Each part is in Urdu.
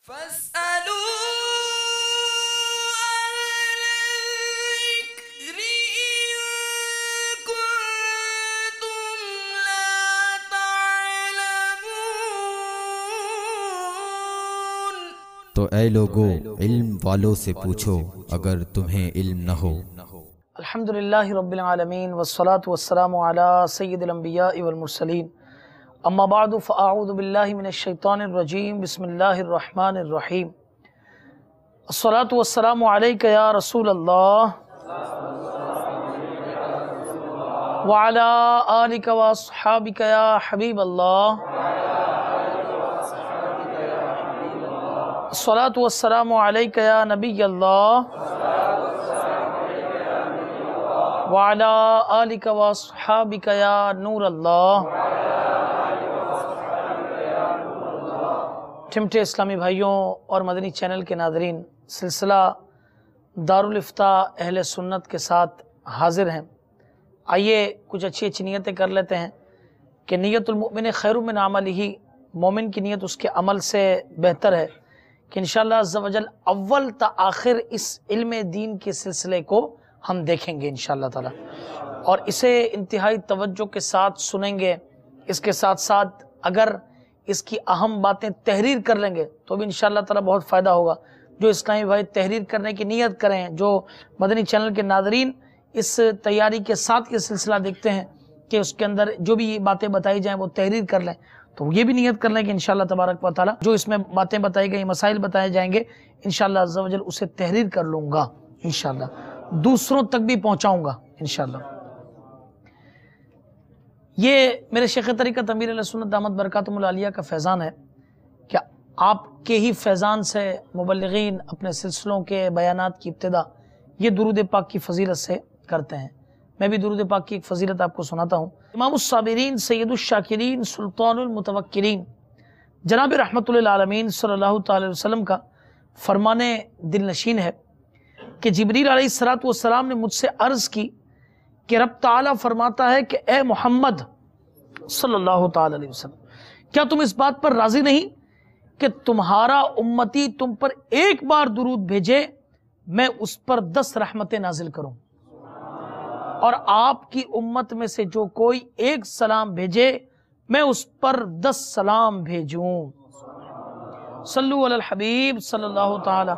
فاسألوا الذكر إن كنتم لا تعلمون۔ تو اے لوگو علم والوں سے پوچھو اگر تمہیں علم نہ ہو۔ الحمدللہ رب العالمین والصلاة والسلام علی سید الانبیاء والمرسلین، اما بعد فاعوذ باللہ من الشیطان الرجیم، بسم اللہ الرحمن الرحیم۔ الصلاة والسلام علیک یا رسول اللہ وعلی آلک واصحابک یا حبیب اللہ۔ الصلاة والسلام علیک یا نبی اللہ وعلی آلک واصحابک یا نور اللہ۔ ٹھمٹے اسلامی بھائیوں اور مدنی چینل کے ناظرین، سلسلہ دارالافتاء اہل سنت کے ساتھ حاضر ہیں۔ آئیے کچھ اچھی اچھی نیتیں کر لیتے ہیں کہ نیت المؤمن خیر من عملہ، مومن کی نیت اس کے عمل سے بہتر ہے، کہ انشاءاللہ عز و جل اول تا آخر اس علم دین کے سلسلے کو ہم دیکھیں گے انشاءاللہ تعالی، اور اسے انتہائی توجہ کے ساتھ سنیں گے۔ اس کے ساتھ ساتھ اگر اس کی اہم باتیں تحریر کر لیں گے تو بھی انشاءاللہ تعالی بہت فائدہ ہوگا۔ جو اسلامی بھائی تحریر کرنے کی نیت کریں، جو مدنی چینل کے ناظرین اس تیاری کے ساتھ یہ سلسلہ دیکھتے ہیں کہ اس کے اندر جو بھی باتیں بتائی جائیں وہ تحریر کر لیں، تو یہ بھی نیت کر لیں کہ انشاءاللہ تبارک و تعالی جو اس میں باتیں بتائی گئی، مسائل بتائے جائیں گے، انشاءاللہ عز و جل اسے تحریر کر لوں گا، انشاءاللہ دوسروں تک بھی پہنچاؤں گا انشاءاللہ۔ یہ میرے شیخ طریقت امیر اہل سنت دامت برکاتہم العالیہ کا فیضان ہے کہ آپ کے ہی فیضان سے مبلغین اپنے سلسلوں کے بیانات کی ابتدا یہ درود پاک کی فضیلت سے کرتے ہیں۔ میں بھی درود پاک کی ایک فضیلت آپ کو سناتا ہوں۔ امام الصابرین، سید الشاکرین، سلطان المتوکلین، جناب رحمت للعالمین صلی اللہ تعالی علیہ وسلم کا فرمان دل نشین ہے کہ جبریل علیہ السلام نے مجھ سے عرض کی کہ رب تعالیٰ فرماتا ہے کہ اے محمد صلی اللہ تعالی علیہ وسلم، کیا تم اس بات پر راضی نہیں کہ تمہارا امتی تم پر ایک بار درود بھیجے، میں اس پر 10 رحمتیں نازل کروں، اور آپ کی امت میں سے جو کوئی ایک سلام بھیجے میں اس پر 10 سلام بھیجوں۔ صلو علی الحبیب صلی اللہ تعالی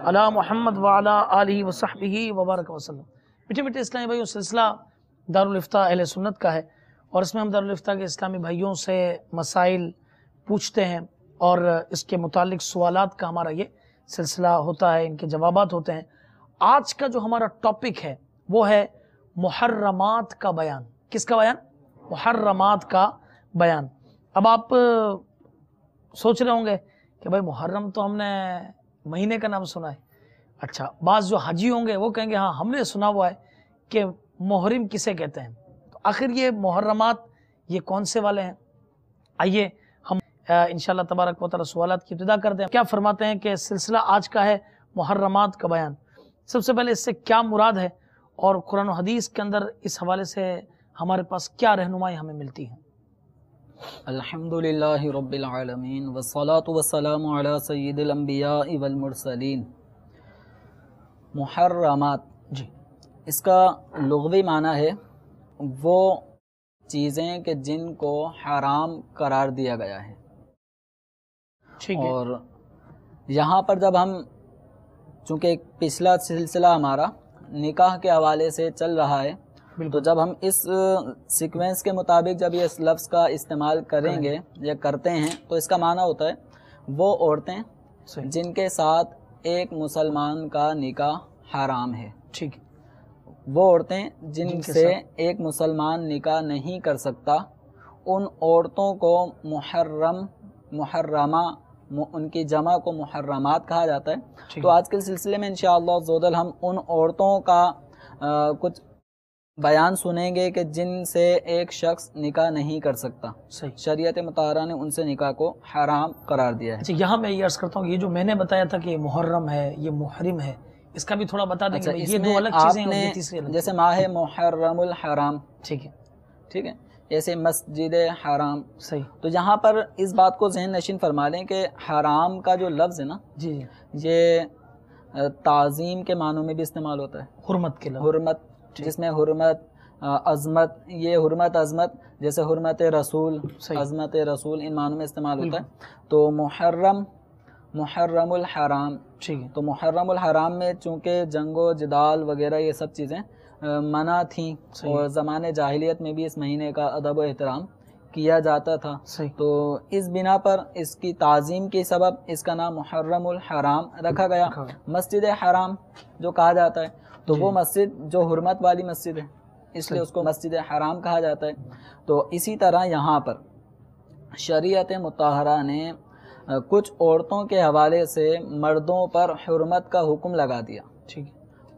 علی محمد وعلی آلہ وصحبہ وبارک وسلم۔ میٹھے میٹھے اسلامی بھائیوں، سلسلہ دارالافتاء اہل سنت کا ہے، اور اس میں ہم دارالافتاء کے اسلامی بھائیوں سے مسائل پوچھتے ہیں، اور اس کے متعلق سوالات کا ہمارا یہ سلسلہ ہوتا ہے، ان کے جوابات ہوتے ہیں۔ آج کا جو ہمارا ٹاپک ہے وہ ہے محرمات کا بیان۔ کس کا بیان؟ محرمات کا بیان۔ اب آپ سوچ رہے ہوں گے کہ بھائی محرم تو ہم نے مہینے کا نام سنا ہے، اچھا بعض جو حاجی ہوں گے وہ کہیں گے ہاں ہم نے سنا ہوا ہے کہ محرم کسے کہتے ہیں، تو آخر یہ محرمات یہ کون سے والے ہیں؟ آئیے ہم انشاءاللہ تبارک و تعالی سوالات کی ابتدا کرتے ہیں۔ کیا فرماتے ہیں کہ سلسلہ آج کا ہے محرمات کا بیان۔ سب سے پہلے اس سے کیا مراد ہے، اور قرآن و حدیث کے اندر اس حوالے سے ہمارے پاس کیا رہنمائی ہمیں ملتی ہے؟ الحمدللہ رب العالمین والصلاة والسلام علی سید الانبیاء والمرسلین۔ محرمات، جی، اس کا لغوی معنی ہے وہ چیزیں کہ جن کو حرام قرار دیا گیا ہے۔ ٹھیک ہے۔ اور یہاں پر جب ہم، چونکہ پچھلا سلسلہ ہمارا نکاح کے حوالے سے چل رہا ہے، تو جب ہم اس سیکوینس کے مطابق جب یہ لفظ کا استعمال کریں گے یا کرتے ہیں تو اس کا معنی ہوتا ہے وہ عورتیں جن کے ساتھ ایک مسلمان کا نکاح حرام ہے۔ ٹھیک ہے۔ وہ عورتیں جن سے ایک مسلمان نکاح نہیں کر سکتا، ان عورتوں کو محرمہ ان کی جمع کو محرمات کہا جاتا ہے۔ تو آج کے سلسلے میں انشاءاللہ عز و جل ہم ان عورتوں کا کچھ بیان سنیں گے کہ جن سے ایک شخص نکاح نہیں کر سکتا، شریعت مطہرہ نے ان سے نکاح کو حرام قرار دیا ہے۔ اچھا، یہاں میں یہ عرض کرتا ہوں، یہ جو میں نے بتایا تھا کہ یہ محرم ہے، یہ محرم ہے، اس کا بھی تھوڑا بتا دیں گے؟ یہ دو الگ چیزیں ہیں، اور یہ تیسری الگ۔ جیسے ماہ محرم الحرام، ٹھیک ہے، ٹھیک ہے، ایسے مسجد حرام. صحیح. تو یہاں پر اس بات کو ذہن نشین فرما لیں کہ حرام کا جو لفظ ہے نا جی جی یہ تعظیم کے معنوں میں بھی استعمال ہوتا ہے. حرمت کے لفظ. حرمت جس میں حرمت عظمت، یہ حرمت عظمت جیسے حرمت رسول، صحیح. عظمت رسول ان معنوں میں استعمال ہوتا ہے. تو محرم الحرام. ٹھیک ہے. تو محرم الحرام میں چونکہ جنگ و جدال وغیرہ یہ سب چیزیں منع تھیں صحیح. اور زمانے جاہلیت میں بھی اس مہینے کا ادب و احترام کیا جاتا تھا. صحیح. تو اس بنا پر اس کی تعظیم کے سبب اس کا نام محرم الحرام رکھا گیا. مسجد حرام جو کہا جاتا ہے تو وہ مسجد جو حرمت والی مسجد ہے اس لیے اس کو مسجد حرام کہا جاتا ہے. تو اسی طرح یہاں پر شریعت مطہرہ نے کچھ عورتوں کے حوالے سے مردوں پر حرمت کا حکم لگا دیا. ٹھیک ہے.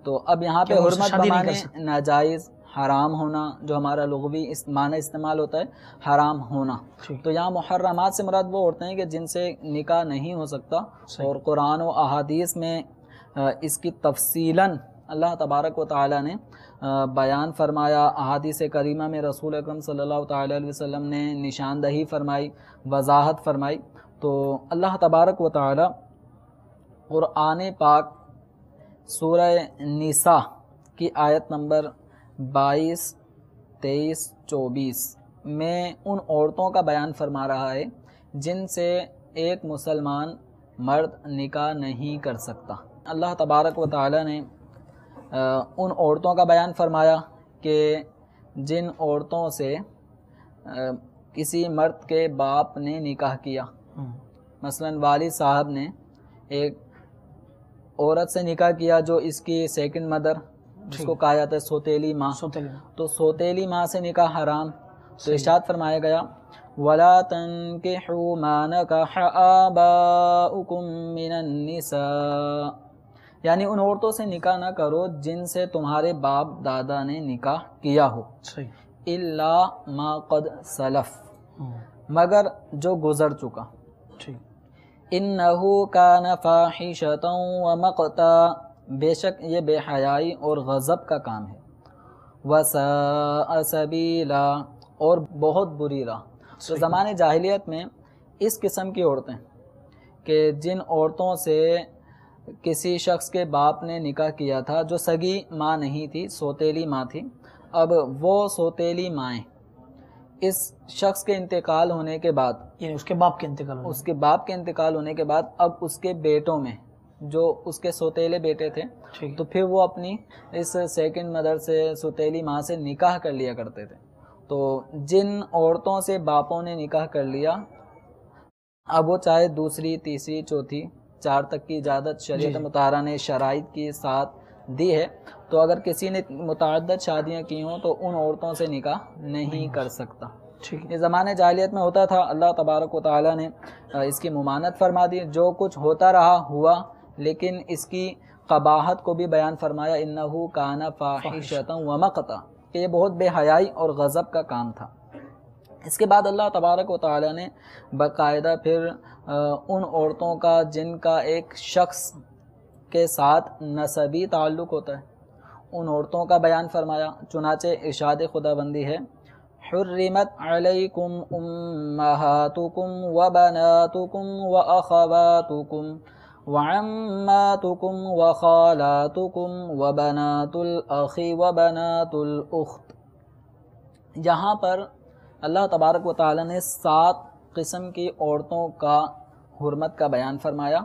تو اب یہاں پہ کہ وہ اس سے حرمت شادی نہیں بمانے کر سکتے. ناجائز، حرام ہونا جو ہمارا لغوی معنی استعمال ہوتا ہے حرام ہونا. ٹھیک. تو یہاں محرمات سے مراد وہ عورتیں ہیں کہ جن سے نکاح نہیں ہو سکتا. صحیح. اور قرآن و احادیث میں اس کی تفصیلاً اللہ تبارک و تعالیٰ نے بیان فرمایا. احادیث کریمہ میں رسول اکرم صلی اللہ تعالیٰ علیہ وسلم نے نشاندہی فرمائی، وضاحت فرمائی. تو اللہ تبارک و تعالیٰ قرآن پاک سورہ نساء کی آیت نمبر 22، 23، 24 میں ان عورتوں کا بیان فرما رہا ہے جن سے ایک مسلمان مرد نکاح نہیں کر سکتا. اللہ تبارک و تعالیٰ نے ان عورتوں کا بیان فرمایا کہ جن عورتوں سے کسی مرد کے باپ نے نکاح کیا. مثلا والد صاحب نے ایک عورت سے نکاح کیا جو اس کی سیکنڈ مدر، جس کو کہا جاتا ہے سوتیلی ماں. تو سوتیلی ماں سے نکاح حرام. تو ارشاد فرمایا گیا وَلَا تَنْكِحُوا مَا نَكَحَ آبَاؤُكُم مِّنَ النِّسَاءِ، یعنی ان عورتوں سے نکاح نہ کرو جن سے تمہارے باپ دادا نے نکاح کیا ہو. إِلَّا مَا قَدْ سَلَفَ، مگر جو گزر چکا. إِنَّهُ كَانَ فَاحِشَةً وَمَقْتًا، بے شک یہ بے حیائی اور غضب کا کام ہے. وَسَاءَ سَبِيلًا، اور بہت بری راہ. تو زمانے جاہلیت میں اس قسم کی عورتیں کہ جن عورتوں سے کسی شخص کے باپ نے نکاح کیا تھا جو سگی ماں نہیں تھی، سوتیلی ماں تھی. اب وہ سوتیلی مائیں اس شخص کے انتقال ہونے کے بعد، یعنی اس کے باپ کے انتقال اس کے باپ کے انتقال ہونے کے بعد اب اس کے بیٹوں میں جو اس کے سوتیلے بیٹے تھے تو پھر وہ اپنی اس سیکنڈ مدر سے، سوتیلی ماں سے نکاح کر لیا کرتے تھے. تو جن عورتوں سے باپوں نے نکاح کر لیا اب وہ چاہے دوسری، تیسری، چوتھی، 4 تک کی اجازت شریعت مطہرہ نے شرائط کے ساتھ دی ہے. تو اگر کسی نے متعدد شادیاں کی ہوں تو ان عورتوں سے نکاح نہیں کر سکتا. یہ زمانے جاہلیت میں ہوتا تھا. اللہ تبارک و تعالیٰ نے اس کی ممانعت فرما دی. جو کچھ ہوتا رہا ہوا، لیکن اس کی قباحت کو بھی بیان فرمایا انہو کان فاحشۃ ومقتا، کہ یہ بہت بے حیائی اور غضب کا کام تھا. اس کے بعد اللہ تبارک و تعالیٰ نے باقاعدہ پھر ان عورتوں کا جن کا ایک شخص کے ساتھ نسبی تعلق ہوتا ہے ان عورتوں کا بیان فرمایا. چنانچہ ارشاد خداوندی ہے حرمت علیکم امہاتکم وبناتکم واخواتکم وعماتکم وخالاتکم وبنات الاخ وبنات الاخت. یہاں پر اللہ تبارک و تعالی نے 7 قسم کی عورتوں کا حرمت کا بیان فرمایا،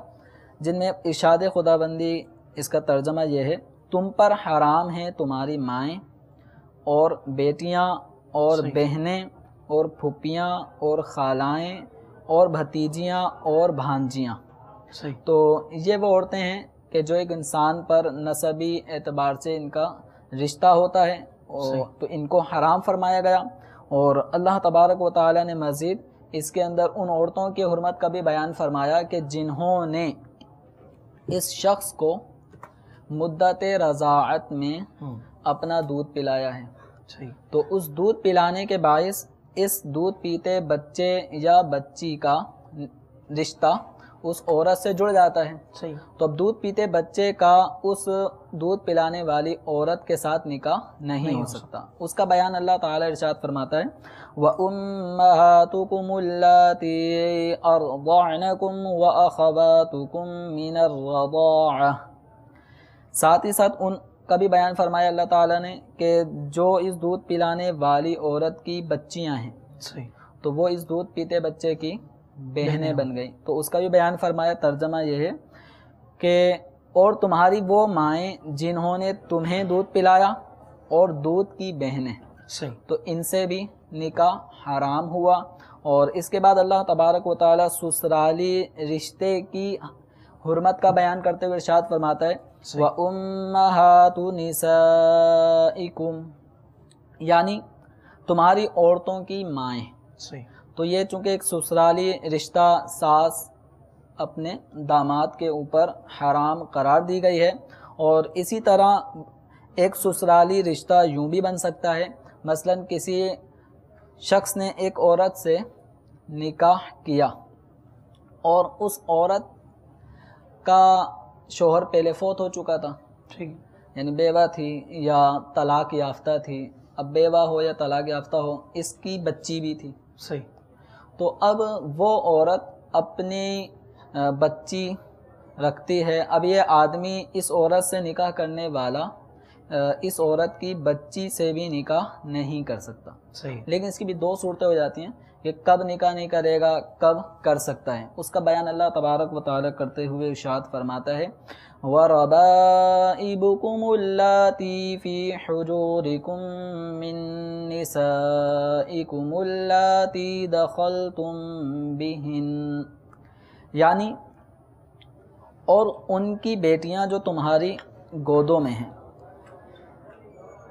جن میں ارشاد خداوندی اس کا ترجمہ یہ ہے تم پر حرام ہیں تمہاری مائیں اور بیٹیاں اور بہنیں اور پھپھیاں اور خالائیں اور بھتیجیاں اور بھانجیاں. تو یہ وہ عورتیں ہیں کہ جو ایک انسان پر نسبی اعتبار سے ان کا رشتہ ہوتا ہے تو ان کو حرام فرمایا گیا. اور اللہ تبارک و تعالی نے مزید اس کے اندر ان عورتوں کی حرمت کا بھی بیان فرمایا کہ جنہوں نے اس شخص کو مدت رضاعت میں اپنا دودھ پلایا ہے. تو اس دودھ پلانے کے باعث اس دودھ پیتے بچے یا بچی کا رشتہ اس عورت سے جڑ جاتا ہے. صحیح. تو اب دودھ پیتے بچے کا اس دودھ پلانے والی عورت کے ساتھ نکاح نہیں ہو سکتا. اس کا بیان اللہ تعالیٰ ارشاد فرماتا ہے وَأُمَّهَاتُكُمُ اللَّاتِي أَرْضَعْنَكُمْ وَأَخَوَاتُكُمْ مِنَ الرَّضَاعَةِ. ساتھ ہی ساتھ ان کا بھی بیان فرمایا اللہ تعالیٰ نے کہ جو اس دودھ پلانے والی عورت کی بچیاں ہیں صحیح. تو وہ اس دودھ پیتے بچے کی بہنیں بن گئی. تو اس کا بھی بیان فرمایا. ترجمہ یہ ہے کہ اور تمہاری وہ مائیں جنہوں نے تمہیں دودھ پلایا اور دودھ کی بہنیں، صحیح. تو ان سے بھی نکاح حرام ہوا. اور اس کے بعد اللہ تبارک و تعالیٰ سسرالی رشتے کی حرمت کا بیان کرتے ہوئے ارشاد فرماتا ہے وَأُمَّهَاتُ نِسَائِكُمْ، یعنی تمہاری عورتوں کی مائیں. صحیح. تو یہ چونکہ ایک سسرالی رشتہ ساس اپنے داماد کے اوپر حرام قرار دی گئی ہے. اور اسی طرح ایک سسرالی رشتہ یوں بھی بن سکتا ہے، مثلا کسی شخص نے ایک عورت سے نکاح کیا اور اس عورت کا شوہر پہلے فوت ہو چکا تھا، ٹھیک. یعنی بیوہ تھی یا طلاق یافتہ تھی. اب بیوہ ہو یا طلاق یافتہ ہو، اس کی بچی بھی تھی. صحیح. تو اب وہ عورت اپنی بچی رکھتی ہے. اب یہ آدمی اس عورت سے نکاح کرنے والا اس عورت کی بچی سے بھی نکاح نہیں کر سکتا. صحیح. لیکن اس کی بھی دو صورتیں ہو جاتی ہیں کہ کب نکاح نہیں کرے گا، کب کر سکتا ہے. اس کا بیان اللہ تبارک و تعالیٰ کرتے ہوئے ارشاد فرماتا ہے وَرَبَائِبُكُمُ اللَّاتِي فِي حُجُورِكُم مِّن نِّسَائِكُمُ اللَّاتِي دَخَلْتُم بِهِنَّ، یعنی اور ان کی بیٹیاں جو تمہاری گودوں میں ہیں،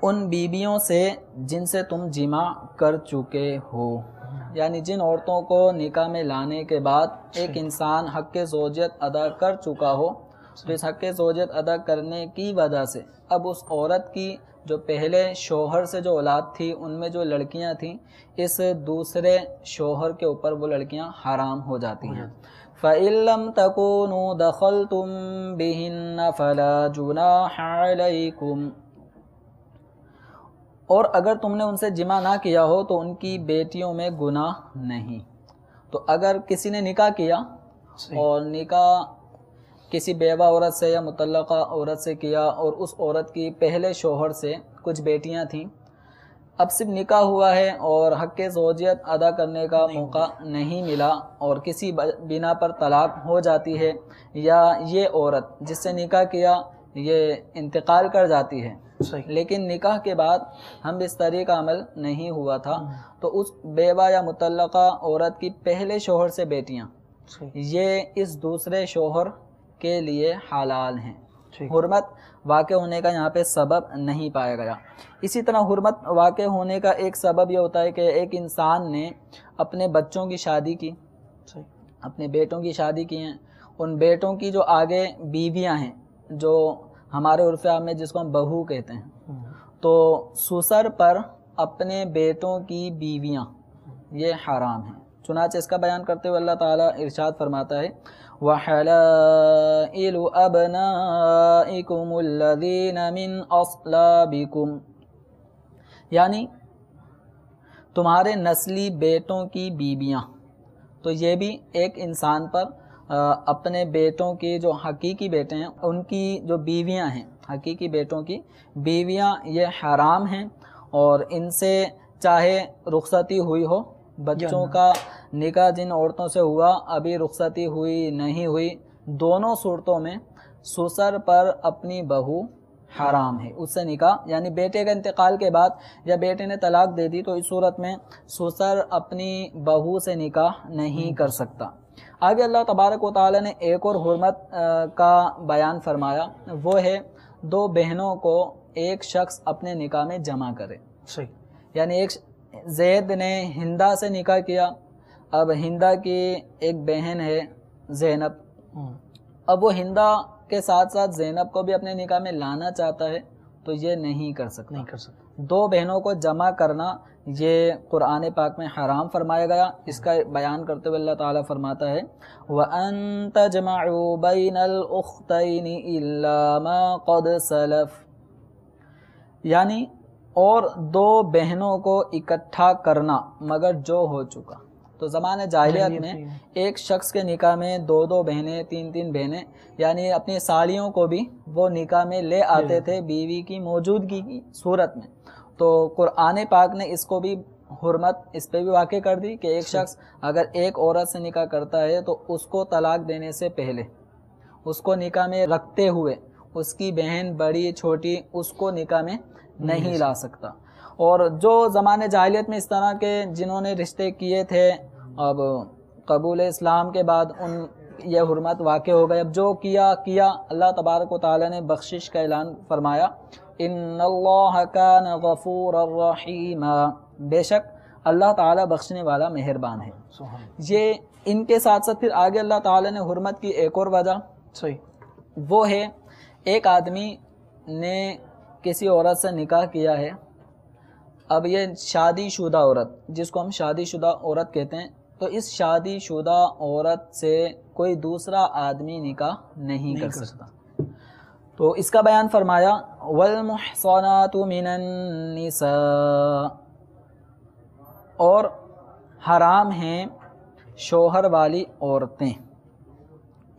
ان بیویوں سے جن سے تم جماع کر چکے ہو. یعنی جن عورتوں کو نکاح میں لانے کے بعد ایک انسان حق زوجیت ادا کر چکا ہو، تو اس حق زوجیت ادا کرنے کی وجہ سے اب اس عورت کی جو پہلے شوہر سے جو اولاد تھی، ان میں جو لڑکیاں تھیں، اس دوسرے شوہر کے اوپر وہ لڑکیاں حرام ہو جاتی ہیں. فَإِن لَّمْ تَكُونُوا دَخَلْتُم بِهِنَّ فَلَا جُنَاحَ عَلَيْكُمْ، اور اگر تم نے ان سے جمع نہ کیا ہو تو ان کی بیٹیوں میں گناہ نہیں. تو اگر کسی نے نکاح کیا اور نکاح کسی بیوہ عورت سے یا مطلقہ عورت سے کیا اور اس عورت کی پہلے شوہر سے کچھ بیٹیاں تھیں، اب صرف نکاح ہوا ہے اور حق زوجیت ادا کرنے کا موقع نہیں ملا اور کسی بنا پر طلاق ہو جاتی ہے، یا یہ عورت جس سے نکاح کیا یہ انتقال کر جاتی ہے، لیکن نکاح کے بعد ہم بستری کا عمل نہیں ہوا تھا، تو اس بیوہ یا مطلقہ عورت کی پہلے شوہر سے بیٹیاں یہ اس دوسرے شوہر کے لیے حلال ہیں. حرمت واقع ہونے کا یہاں پہ سبب نہیں پایا گیا. اسی طرح حرمت واقع ہونے کا ایک سبب یہ ہوتا ہے کہ ایک انسان نے اپنے بچوں کی شادی کی، اپنے بیٹوں کی شادی کی ہیں، ان بیٹوں کی جو آگے بیویاں ہیں، جو ہمارے عرف عام میں جس کو ہم بہو کہتے ہیں، تو سسر پر اپنے بیٹوں کی بیویاں یہ حرام ہیں. چنانچہ اس کا بیان کرتے ہوئے اللہ تعالیٰ ارشاد فرماتا ہے وَحَلَائِلُ أَبْنَائِكُمُ الَّذِينَ مِنْ أَصْلَابِكُمْ، یعنی تمہارے نسلی بیٹوں کی بیویاں. تو یہ بھی ایک انسان پر اپنے بیٹوں کی جو حقیقی بیٹے ہیں ان کی جو بیویاں ہیں، حقیقی بیٹوں کی بیویاں یہ حرام ہیں، اور ان سے چاہے رخصتی ہوئی ہو، بچوں کا نکاح جن عورتوں سے ہوا ابھی رخصتی ہوئی نہیں ہوئی، دونوں صورتوں میں سسر پر اپنی بہو حرام ہے، اس سے نکاح، یعنی بیٹے کا انتقال کے بعد یا بیٹے نے طلاق دے دی تو اس صورت میں سسر اپنی بہو سے نکاح نہیں کر سکتا. آگے اللہ تبارک و تعالی نے ایک اور حرمت کا بیان فرمایا، وہ ہے دو بہنوں کو ایک شخص اپنے نکاح میں جمع کرے. یعنی ایک زید نے ہندا سے نکاح کیا، اب ہندا کی ایک بہن ہے زینب، اب وہ ہندا کے ساتھ ساتھ زینب کو بھی اپنے نکاح میں لانا چاہتا ہے تو یہ نہیں کر سکتا. دو بہنوں کو جمع کرنا یہ قرآن پاک میں حرام فرمایا گیا۔ اس کا بیان کرتے ہوئے اللہ تعالیٰ فرماتا ہے وَأَن تَجْمَعُوا بَيْنَ الْأُخْتَيْنِ إِلَّا مَا قَدْ سَلَفَ، یعنی اور دو بہنوں کو اکٹھا کرنا مگر جو ہو چکا۔ تو زمانے جاہلیت میں ایک شخص کے نکاح میں دو دو بہنیں، تین تین بہنیں، یعنی اپنی سالیوں کو بھی وہ نکاح میں لے آتے تھے بیوی کی موجودگی کی صورت میں۔ تو قرآن پاک نے اس کو بھی حرمت اس پہ بھی واقع کر دی کہ ایک شخص اگر ایک عورت سے نکاح کرتا ہے تو اس کو طلاق دینے سے پہلے اس کو نکاح میں رکھتے ہوئے اس کی بہن بڑی چھوٹی اس کو نکاح میں نہیں لا سکتا۔ اور جو زمانے جاہلیت میں اس طرح کے جنہوں نے رشتے کیے تھے، اب قبول اسلام کے بعد یہ حرمت واقع ہو گئی۔ اب جو کیا اللہ تبارک و تعالی نے بخشش کا اعلان فرمایا، ان اللہ کان غفورا رحیما، بے شک اللہ تعالی بخشنے والا مہربان ہے۔ یہ ان کے ساتھ ساتھ پھر آگے اللہ تعالی نے حرمت کی ایک اور وجہ وہ ہے، ایک آدمی نے کسی عورت سے نکاح کیا ہے، اب یہ شادی شدہ عورت جس کو ہم شادی شدہ عورت کہتے ہیں، تو اس شادی شدہ عورت سے کوئی دوسرا آدمی نکاح نہیں کر سکتا۔ تو اس کا بیان فرمایا والمحصنات من النساء، اور حرام ہیں شوہر والی عورتیں،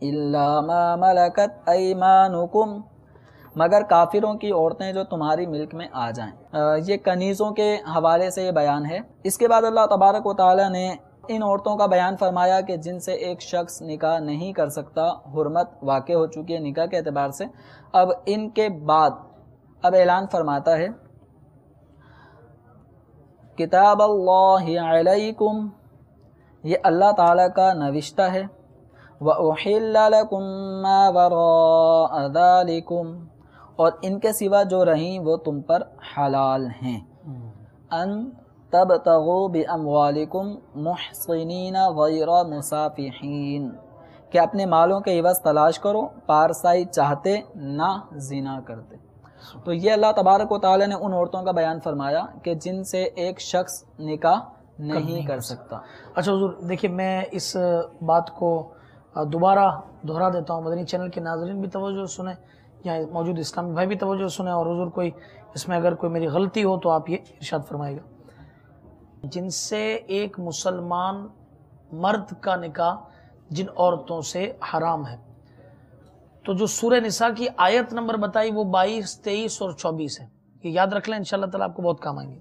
الا ما ملکت ایمانکم، مگر کافروں کی عورتیں جو تمہاری ملک میں آ جائیں۔ یہ کنیزوں کے حوالے سے یہ بیان ہے۔ اس کے بعد اللہ تبارک و تعالی نے ان عورتوں کا بیان فرمایا کہ جن سے ایک شخص نکاح نہیں کر سکتا، حرمت واقع ہو چکی ہے نکاح کے اعتبار سے۔ اب ان کے بعد اب اعلان فرماتا ہے کتاب اللہ علیکم، یہ اللہ تعالیٰ کا نوشتہ ہے، وَأُحِلَّ لَكُم مَّا وَرَاءَ ذَلِكُمْ، اور ان کے سوا جو رہیں وہ تم پر حلال ہیں، ان تبتغوا باموالکم محصنین غیر مسافحین، کہ اپنے مالوں کے عوض تلاش کرو پارسائی چاہتے نہ زنا کرتے۔ تو یہ اللہ تبارک و تعالی نے ان عورتوں کا بیان فرمایا کہ جن سے ایک شخص نکاح نہیں کر سکتا۔ اچھا حضور دیکھیے، میں اس بات کو دوبارہ دہرا دیتا ہوں، مدنی چینل کے ناظرین بھی توجہ سنیں، یہاں موجود اسلامی بھائی بھی توجہ سنیں، اور حضور کوئی اس میں اگر کوئی میری غلطی ہو تو آپ یہ ارشاد فرمائے گا۔ جن سے ایک مسلمان مرد کا نکاح جن عورتوں سے حرام ہے، تو جو سورہ نساء کی آیت نمبر بتائی وہ 22، 23 اور 24 ہے، یہ یاد رکھ لیں، انشاءاللہ تعالیٰ آپ کو بہت کام آئیں گے۔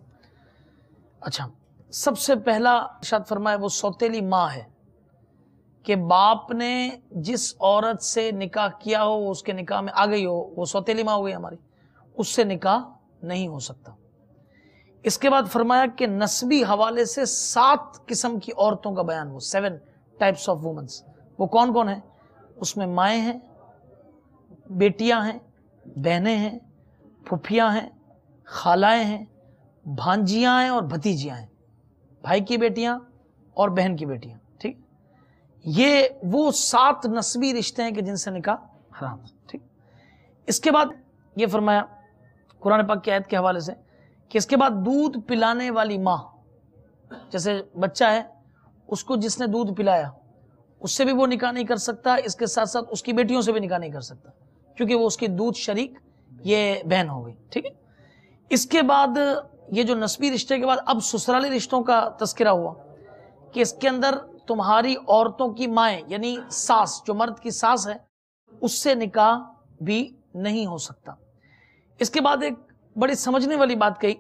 اچھا، سب سے پہلا ارشاد فرمایا وہ سوتیلی ماں ہے، کہ باپ نے جس عورت سے نکاح کیا ہو، وہ اس کے نکاح میں آ گئی ہو، وہ سوتیلی ماں ہو گئی ہماری، اس سے نکاح نہیں ہو سکتا۔ اس کے بعد فرمایا کہ نسبی حوالے سے 7 قسم کی عورتوں کا بیان، وہ 7 ٹائپس آف وومنس، وہ کون کون ہیں؟ اس میں مائیں ہیں، بیٹیاں ہیں، بہنیں ہیں، پھپھیاں ہیں، خالائیں ہیں، بھانجیاں ہیں اور بھتیجیاں ہیں، بھائی کی بیٹیاں اور بہن کی بیٹیاں، ٹھیک۔ یہ وہ 7 نسبی رشتے ہیں کہ جن سے نکاح حرام، ٹھیک۔ اس کے بعد یہ فرمایا قرآن پاک کی آیت کے حوالے سے کہ اس کے بعد دودھ پلانے والی ماں، جیسے بچہ ہے اس کو جس نے دودھ پلایا اس سے بھی وہ نکاح نہیں کر سکتا، اس کے ساتھ ساتھ اس کی بیٹیوں سے بھی نکاح نہیں کر سکتا، کیونکہ وہ اس کی دودھ شریک یہ بہن ہو گئی، ٹھیک ہے۔ اس کے بعد یہ جو نسبی رشتے کے بعد اب سسرالی رشتوں کا تذکرہ ہوا کہ اس کے اندر تمہاری عورتوں کی مائیں یعنی ساس، جو مرد کی ساس ہے، اس سے نکاح بھی نہیں ہو سکتا۔ اس کے بعد ایک بڑی سمجھنے والی بات کہی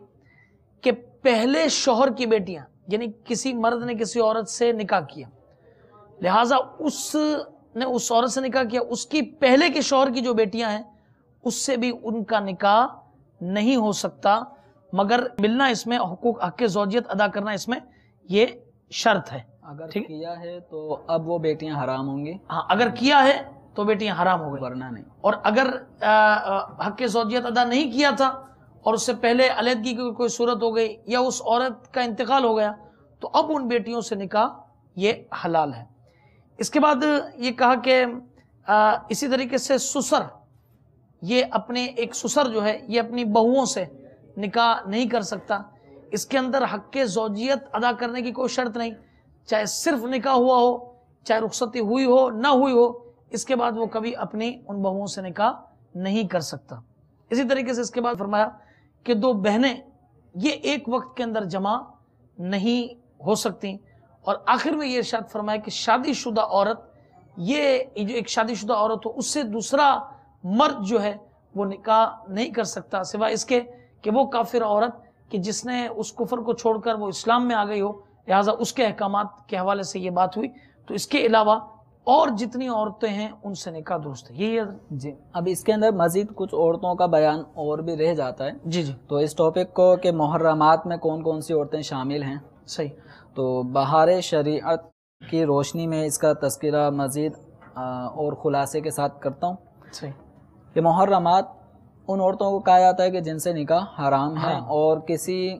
کہ پہلے شوہر کی بیٹیاں، یعنی کسی مرد نے کسی عورت سے نکاح کیا، لہٰذا اس نے اس عورت سے نکاح کیا، اس کی پہلے کے شوہر کی جو بیٹیاں ہیں اس سے بھی ان کا نکاح نہیں ہو سکتا، مگر ملنا اس میں حقوق، حق زوجیت ادا کرنا اس میں یہ شرط ہے۔ اگر کیا ہے تو اب وہ بیٹیاں حرام ہوں گی، ہاں اگر کیا ہے تو بیٹیاں حرام ہو گئی، ورنہ نہیں۔ اور اگر حق زوجیت ادا نہیں کیا تھا اور اس سے پہلے علیحدگی کی کوئی صورت ہو گئی یا اس عورت کا انتقال ہو گیا تو اب ان بیٹیوں سے نکاح یہ حلال ہے۔ اس کے بعد یہ کہا کہ اسی طریقے سے سسر، یہ اپنے ایک سسر جو ہے یہ اپنی بہوؤں سے نکاح نہیں کر سکتا، اس کے اندر حق زوجیت ادا کرنے کی کوئی شرط نہیں، چاہے صرف نکاح ہوا ہو، چاہے رخصتی ہوئی ہو نہ ہوئی ہو، اس کے بعد وہ کبھی اپنی ان بہوؤں سے نکاح نہیں کر سکتا۔ اسی طریقے سے اس کے بعد فرمایا کہ دو بہنیں یہ ایک وقت کے اندر جمع نہیں ہو سکتی، اور آخر میں یہ ارشاد فرمایا کہ شادی شدہ عورت، یہ جو ایک شادی شدہ عورت ہو اس سے دوسرا مرد جو ہے وہ نکاح نہیں کر سکتا، سوائے اس کے کہ وہ کافر عورت کہ جس نے اس کفر کو چھوڑ کر وہ اسلام میں آ گئی ہو، لہٰذا اس کے احکامات کے حوالے سے یہ بات ہوئی۔ تو اس کے علاوہ اور جتنی عورتیں ہیں ان سے نکاح درست ہے۔ یہی ہے جی، اب اس کے اندر مزید کچھ عورتوں کا بیان اور بھی رہ جاتا ہے۔ جی جی تو اس ٹاپک کو کہ محرمات میں کون کون سی عورتیں شامل ہیں، صحیح، تو بہار شریعت کی روشنی میں اس کا تذکرہ مزید اور خلاصے کے ساتھ کرتا ہوں صحیح، کہ محرمات ان عورتوں کو کہا جاتا ہے کہ جن سے نکاح حرام ہے، اور کسی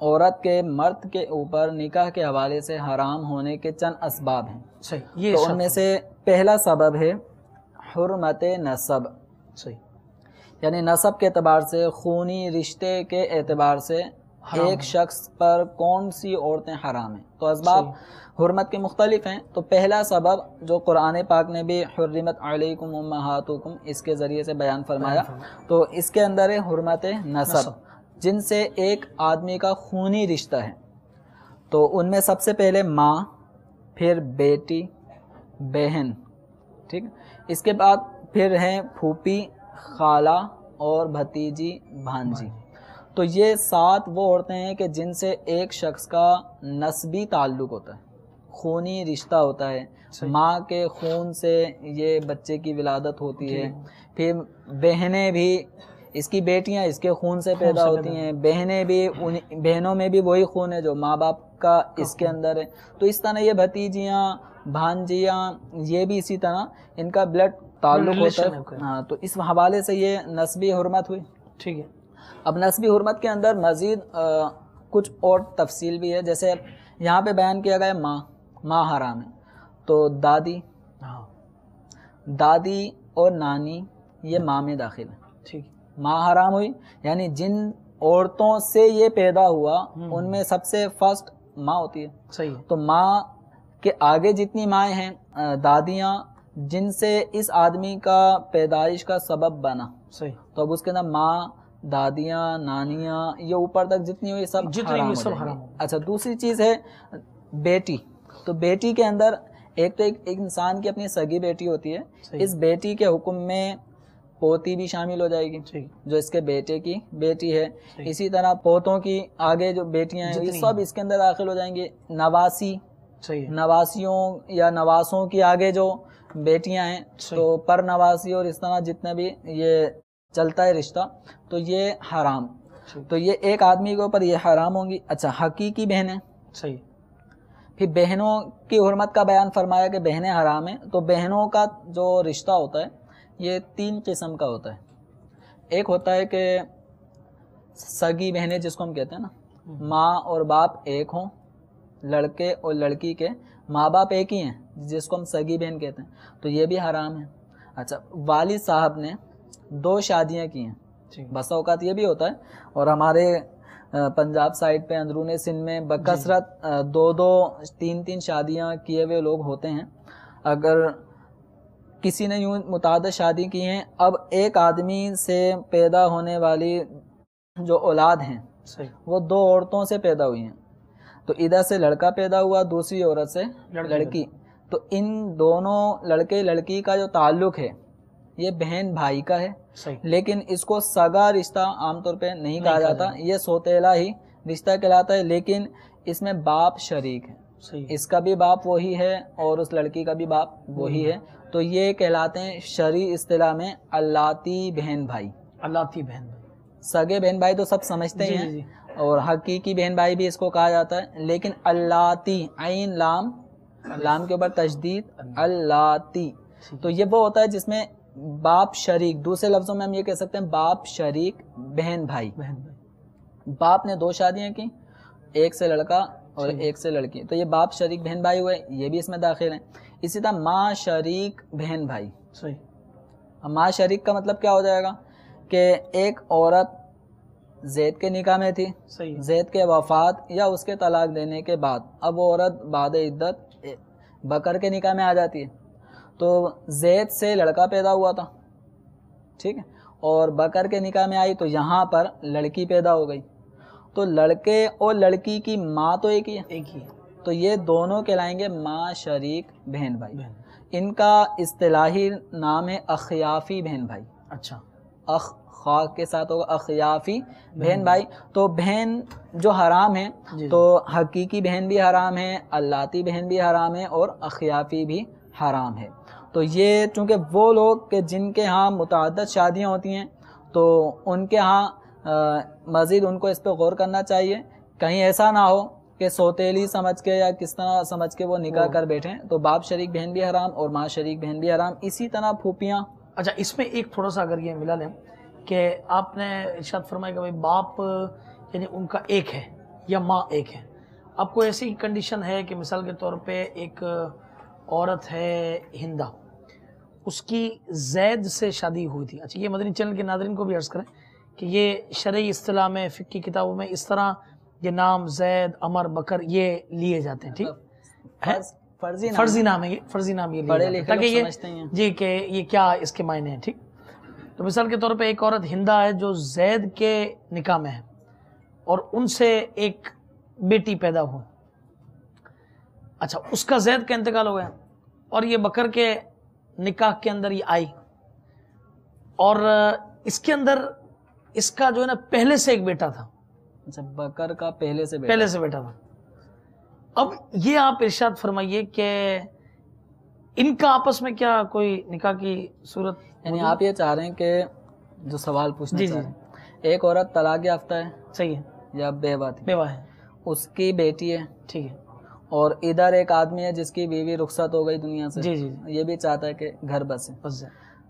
عورت کے مرد کے اوپر نکاح کے حوالے سے حرام ہونے کے چند اسباب ہیں۔ صحیح، یہ تو ان میں سے پہلا سبب ہے حرمت نسب، صحیح، یعنی نسب کے اعتبار سے، خونی رشتے کے اعتبار سے ایک شخص پر کون سی عورتیں حرام ہیں۔ تو اسباب حرمت کے مختلف ہیں۔ تو پہلا سبب جو قرآن پاک نے بھی حرمت علیکم امہاتکم اس کے ذریعے سے بیان فرمایا، تو اس کے اندر ہے حرمت نسب، جن سے ایک آدمی کا خونی رشتہ ہے۔ تو ان میں سب سے پہلے ماں، پھر بیٹی، بہن، ٹھیک، اس کے بعد پھر ہیں پھوپھی، خالہ اور بھتیجی، بھانجی۔ تو یہ 7 وہ عورتیں ہیں کہ جن سے ایک شخص کا نسبی تعلق ہوتا ہے، خونی رشتہ ہوتا ہے، ماں کے خون سے یہ بچے کی ولادت ہوتی ہے۔ پھر بہنیں بھی، اس کی بیٹیاں اس کے خون سے پیدا ہوتی ہیں، بہنیں بھی، بہنوں میں بھی وہی خون ہے جو ماں باپ کا اس کے اندر ہے۔ تو اس طرح یہ بھتیجیاں، بھانجیاں، یہ بھی اسی طرح ان کا بلڈ تعلق ہوتا ہے۔ ہاں، تو اس حوالے سے یہ نسبی حرمت ہوئی۔ ٹھیک ہے، اب نسبی حرمت کے اندر مزید کچھ اور تفصیل بھی ہے، جیسے یہاں پہ بیان کیا گیا ماں حرام ہے، تو دادی اور نانی یہ ماں میں داخل ہے۔ ٹھیک، ماں حرام ہوئی، یعنی جن عورتوں سے یہ پیدا ہوا ان میں سب سے فرسٹ ماں ہوتی ہے۔ صحیح ہے، تو ماں کے آگے جتنی مائیں ہیں، دادیاں، جن سے اس آدمی کا پیدائش کا سبب بنا، صحیح، تو اب اس کے اندر ماں، دادیاں، نانیاں، یہ اوپر تک جتنی ہوئی سب جتنی ہوئی سب ہو جائیں حرام گی۔ ہو۔ اچھا، دوسری چیز ہے بیٹی۔ تو بیٹی کے اندر ایک تو ایک انسان کی اپنی سگی بیٹی ہوتی ہے، اس بیٹی کے حکم میں پوتی بھی شامل ہو جائے گی جو اس کے بیٹے کی بیٹی ہے۔ اسی طرح پوتوں کی آگے جو بیٹیاں ہیں یہ سب اس کے اندر داخل ہو جائیں گے۔ نواسی، نواسیوں یا نواسوں کی آگے جو بیٹیاں ہیں تو پر نواسی اور اس طرح جتنے بھی یہ چلتا ہے رشتہ، تو یہ حرام، تو یہ ایک آدمی کے اوپر یہ حرام ہوں گی۔ اچھا، حقیقی بہنیں، صحیح، پھر بہنوں کی حرمت کا بیان فرمایا کہ بہنیں حرام ہیں۔ تو بہنوں کا جو رشتہ ہوتا ہے یہ 3 قسم کا ہوتا ہے۔ ایک ہوتا ہے کہ سگی بہنیں جس کو ہم کہتے ہیں نا، ماں اور باپ ایک ہوں، لڑکے اور لڑکی کے ماں باپ ایک ہی ہیں جس کو ہم سگی بہن کہتے ہیں، تو یہ بھی حرام ہے۔ اچھا، والد صاحب نے 2 شادیاں کی ہیں، بسا اوقات یہ بھی ہوتا ہے، اور ہمارے پنجاب سائڈ پہ اندرون سندھ میں بکثرت 2 3 شادیاں کیے ہوئے لوگ ہوتے ہیں۔ اگر کسی نے یوں متعدد شادی کی ہیں، اب ایک آدمی سے پیدا ہونے والی جو اولاد ہیں وہ 2 عورتوں سے پیدا ہوئی ہیں، تو ادھر سے لڑکا پیدا ہوا، دوسری عورت سے لڑکی، تو ان دونوں لڑکے لڑکی کا جو تعلق ہے یہ بہن بھائی کا ہے، لیکن اس کو سگا رشتہ عام طور پہ نہیں کہا جاتا، یہ سوتیلا ہی رشتہ کہلاتا ہے، لیکن اس میں باپ شریک ہے، اس کا بھی باپ وہی ہے اور اس لڑکی کا بھی باپ وہی ہے، تو یہ کہلاتے ہیں شرعی اصطلاح میں اللاتی بہن بھائی۔ اللاتی بہن بھائی، سگے بہن بھائی تو سب سمجھتے ہی ہیں، اور حقیقی بہن بھائی بھی اس کو کہا جاتا ہے، لیکن اللاتی، عین لام، لام کے اوپر تشدید، اللاتی، تو یہ وہ ہوتا ہے جس میں باپ شریک، دوسرے لفظوں میں ہم یہ کہہ سکتے ہیں باپ شریک بہن بھائی۔ باپ نے 2 شادیاں کی، ایک سے لڑکا اور ایک سے لڑکی، تو یہ باپ شریک بہن بھائی ہوئے، یہ بھی اس میں داخل ہیں۔ اسی طرح ماں شریک بہن بھائی۔ ماں شریک کا مطلب کیا ہو جائے گا کہ ایک عورت زید کے نکاح میں تھی، صحیح ہے، زید کے وفات یا اس کے طلاق دینے کے بعد اب وہ عورت بعد عدت بکر کے نکاح میں آ جاتی ہے، تو زید سے لڑکا پیدا ہوا تھا، ٹھیک ہے، اور بکر کے نکاح میں آئی تو یہاں پر لڑکی پیدا ہو گئی، تو لڑکے اور لڑکی کی ماں تو ایک ہی ہے، ایک ہی ہے، تو یہ دونوں کہلائیں گے ماں شریک بہن بھائی۔ بہن، ان کا اصطلاحی نام ہے اخیافی بہن بھائی، اچھا، اخ خا کے ساتھ ہوگا اخیافی بہن بھائی۔ تو بہن جو حرام ہے جی، تو حقیقی بہن بھی حرام ہے، اللاتی بہن بھی حرام ہے، اور اخیافی بھی حرام ہے۔ تو یہ چونکہ وہ لوگ کہ جن کے ہاں متعدد شادیاں ہوتی ہیں تو ان کے ہاں مزید ان کو اس پہ غور کرنا چاہیے، کہیں ایسا نہ ہو کہ سوتیلی سمجھ کے یا کس طرح سمجھ کے وہ نکاح کر بیٹھیں، تو باپ شریک بہن بھی حرام اور ماں شریک بہن بھی حرام، اسی طرح پھوپھیاں۔ اچھا، اس میں ایک تھوڑا سا اگر یہ ملا لیں کہ آپ نے ارشاد فرمایا کہ بھائی باپ یعنی ان کا ایک ہے یا ماں ایک ہے، آپ کو ایسی کنڈیشن ہے کہ مثال کے طور پہ ایک عورت ہے ہندا، اس کی زید سے شادی ہوئی تھی، اچھا یہ مدنی چینل کے ناظرین کو بھی عرض کریں کہ یہ شرعی اصطلاح میں فقہ کی کتابوں میں اس طرح یہ نام زید، عمر، بکر یہ لیے جاتے ہیں، ٹھیک ہے، فرضی نام ہے، یہ فرضی نام یہ لیے پڑھے جاتے ہیں لکھے تاکہ لوگ یہ سمجھتے ہیں جی کہ یہ کیا اس کے معنی ہیں، ٹھیک۔ تو مثال کے طور پہ ایک عورت ہندا ہے جو زید کے نکاح میں ہے اور ان سے ایک بیٹی پیدا ہو، اچھا اس کا زید کا انتقال ہو گیا اور یہ بکر کے نکاح کے اندر یہ آئی، اور اس کے اندر اس کا جو ہے نا پہلے سے ایک بیٹا تھا، اچھا بکر کا پہلے سے بیٹا تھا۔ اب یہ آپ ارشاد فرمائیے کہ ان کا آپس میں کیا کوئی نکاح کی صورت، یعنی آپ یہ چاہ رہے ہیں کہ جو سوال پوچھنا جی چاہ رہے ہیں، ایک عورت طلاق یافتہ ہے صحیح ہے، یا بیوہ تھی، بیوہ ہے، اس کی بیٹی ہے، ٹھیک ہے، اور ادھر ایک آدمی ہے جس کی بیوی رخصت ہو گئی دنیا سے، جی جی یہ بھی چاہتا ہے کہ گھر بسے، بس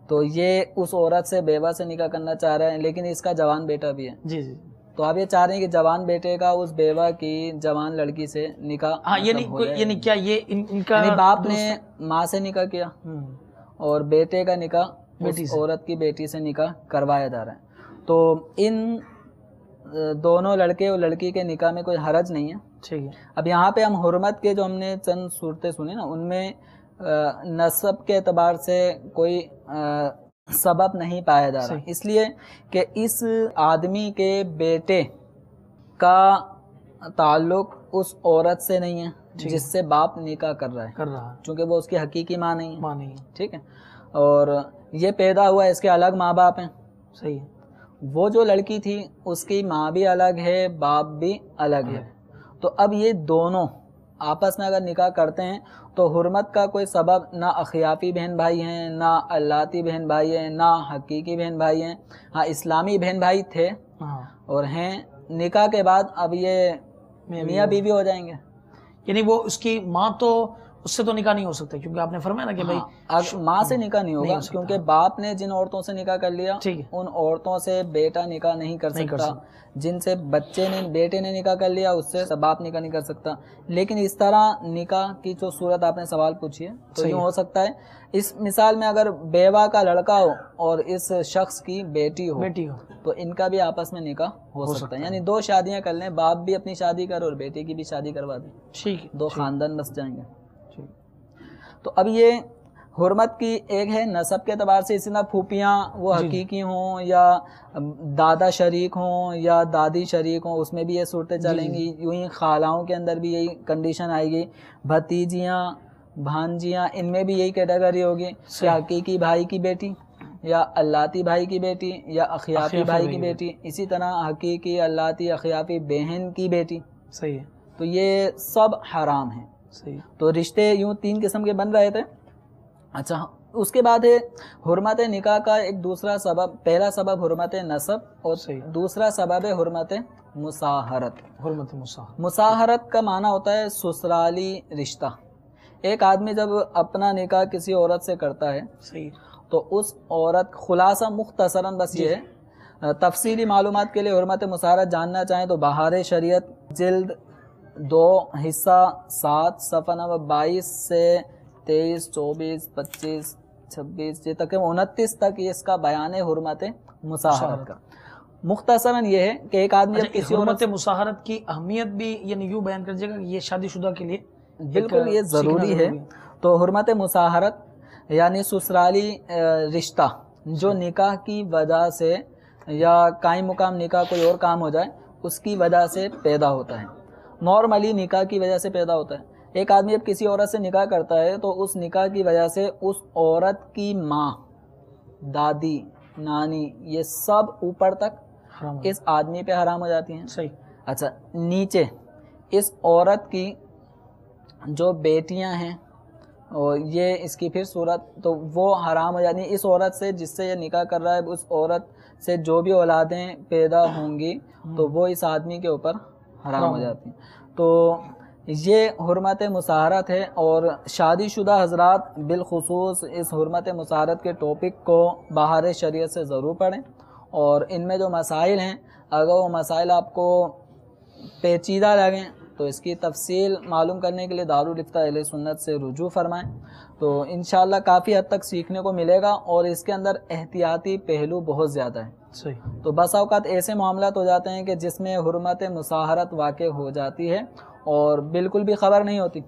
تو یہ اس عورت سے بیوہ سے نکاح کرنا چاہ رہا ہے، لیکن اس کا جوان بیٹا بھی ہے، جی جی، تو آپ یہ چاہ رہے ہیں کہ جوان بیٹے کا اس بیوہ کی جوان لڑکی سے نکاح ہاں یعنی مطلب ہو کوئی جائے، یعنی کیا یہ ان کا یعنی باپ نے ماں سے نکاح کیا اور بیٹے کا نکاح بیٹی اس سے، عورت کی بیٹی سے نکاح کروایا جا رہا ہے، تو ان دونوں لڑکے اور لڑکی کے نکاح میں کوئی حرج نہیں ہے۔ ٹھیک ہے، اب یہاں پہ ہم حرمت کے جو ہم نے چند صورتیں سنی نا، ان میں نسب کے اعتبار سے کوئی سبب نہیں پایا جا رہا، اس لیے کہ اس آدمی کے بیٹے کا تعلق اس عورت سے نہیں ہے جس سے باپ نکاح کر رہا ہے، چونکہ وہ اس کی حقیقی ماں نہیں ہے، ماں نہیں ہے، ٹھیک ہے، اور یہ پیدا ہوا ہے، اس کے الگ ماں باپ ہیں، صحیح ہے، وہ جو لڑکی تھی اس کی ماں بھی الگ ہے، باپ بھی الگ ہے، تو اب یہ دونوں آپس میں اگر نکاح کرتے ہیں تو حرمت کا کوئی سبب نہ اخیافی بہن بھائی ہیں، نہ اللاتی بہن بھائی ہیں، نہ حقیقی بہن بھائی ہیں، ہاں اسلامی بہن بھائی تھے ہاں اور ہیں، نکاح کے بعد اب یہ میاں بیوی ہو جائیں گے، یعنی وہ اس کی ماں تو اس سے تو نکاح نہیں ہو سکتا، کیونکہ آپ نے فرمایا نا کہ بھائی ماں سے نکاح نہیں ہوگا، سکتا، کیونکہ باپ نے جن عورتوں سے نکاح کر لیا ٹھیک ہے، ان عورتوں سے بیٹا نکاح نہیں کر سکتا، جن سے بیٹے نے نکاح کر لیا اس سے باپ نکاح نہیں کر سکتا، لیکن اس طرح نکاح کی جو صورت آپ نے سوال پوچھی ہے تو یوں ہو سکتا ہے، اس مثال میں اگر بیوہ کا لڑکا ہو اور اس شخص کی بیٹی ہو تو ان کا بھی آپس میں نکاح ہو سکتا ہے، یعنی دو شادیاں کر لیں، باپ بھی اپنی شادی کرے اور بیٹی کی بھی شادی کروا دیں، ٹھیک ہے، دو خاندان بس جائیں گے۔ تو اب یہ حرمت کی ایک ہے نسب کے اعتبار سے، اسی طرح پھوپیاں وہ حقیقی ہوں یا دادا شریک ہوں یا دادی شریک ہوں، اس میں بھی یہ صورتیں چلیں گی، یوں ہی خالاؤں کے اندر بھی یہی کنڈیشن آئے گی، بھتیجیاں بھانجیاں ان میں بھی یہی کیٹیگری ہوگی کہ حقیقی بھائی کی بیٹی یا اللاتی بھائی کی بیٹی یا اخیافی بھائی کی بیٹی، اسی طرح حقیقی اللاتی اخیافی بہن کی بیٹی، صحیح ہے، تو یہ سب حرام ہیں، صحیح، تو رشتے یوں تین قسم کے بن رہے تھے۔ اچھا اس کے بعد ہے حرمت نکاح کا ایک دوسرا سبب، پہلا سبب حرمت نسب اور دوسرا سبب ہے حرمت مساہرت۔ حرمت مساہرت کا معنی ہوتا ہے سسرالی رشتہ۔ ایک آدمی جب اپنا نکاح کسی عورت سے کرتا ہے صحیح، تو اس عورت، خلاصہ مختصراً بس یہ ہے، تفصیلی معلومات کے لیے حرمت مساہرت جاننا چاہیں تو بہار شریعت جلد 2 حصہ 7 صفحہ نمبر 22 سے 23 24 25 26 یہ تک 29 تک اس کا بیان ہے حرمت مساہرت کا۔ مختصراً یہ ہے کہ ایک آدمی جب کسی حرمت مساہرت کی اہمیت بھی یعنی یوں بیان کر دیجیے گا کہ یہ شادی شدہ کے لیے بالکل یہ ضروری ہے. تو حرمت مساہرت یعنی سسرالی رشتہ جو نکاح کی وجہ سے یا قائم مقام نکاح کوئی اور کام ہو جائے اس کی وجہ سے پیدا ہوتا ہے. نارملی نکاح کی وجہ سے پیدا ہوتا ہے. ایک آدمی جب کسی عورت سے نکاح کرتا ہے تو اس نکاح کی وجہ سے اس عورت کی ماں، دادی، نانی، یہ سب اوپر تک اس آدمی پہ حرام ہو جاتی ہیں. صحیح. اچھا نیچے اس عورت کی جو بیٹیاں ہیں اور یہ اس کی پھر صورت تو وہ حرام ہو جاتی ہیں. اس عورت سے جس سے یہ نکاح کر رہا ہے اس عورت سے جو بھی اولادیں پیدا ہوں گی تو وہ اس آدمی کے اوپر حرام ہو جاتی ہیں. تو یہ حرمت مساہرت ہے. اور شادی شدہ حضرات بالخصوص اس حرمت مساہرت کے ٹاپک کو بہار شریعت سے ضرور پڑھیں اور ان میں جو مسائل ہیں اگر وہ مسائل آپ کو پیچیدہ لگیں تو اس کی تفصیل معلوم کرنے کے لیے دارالفتاء اہل سنت سے رجوع فرمائیں تو انشاءاللہ کافی حد تک سیکھنے کو ملے گا. اور اس کے اندر احتیاطی پہلو بہت زیادہ ہیں. صحیح. تو بس اوقات ایسے معاملات ہو جاتے ہیں کہ جس میں حرمت مساہرت واقع ہو جاتی ہے اور بالکل بھی خبر نہیں ہوتی.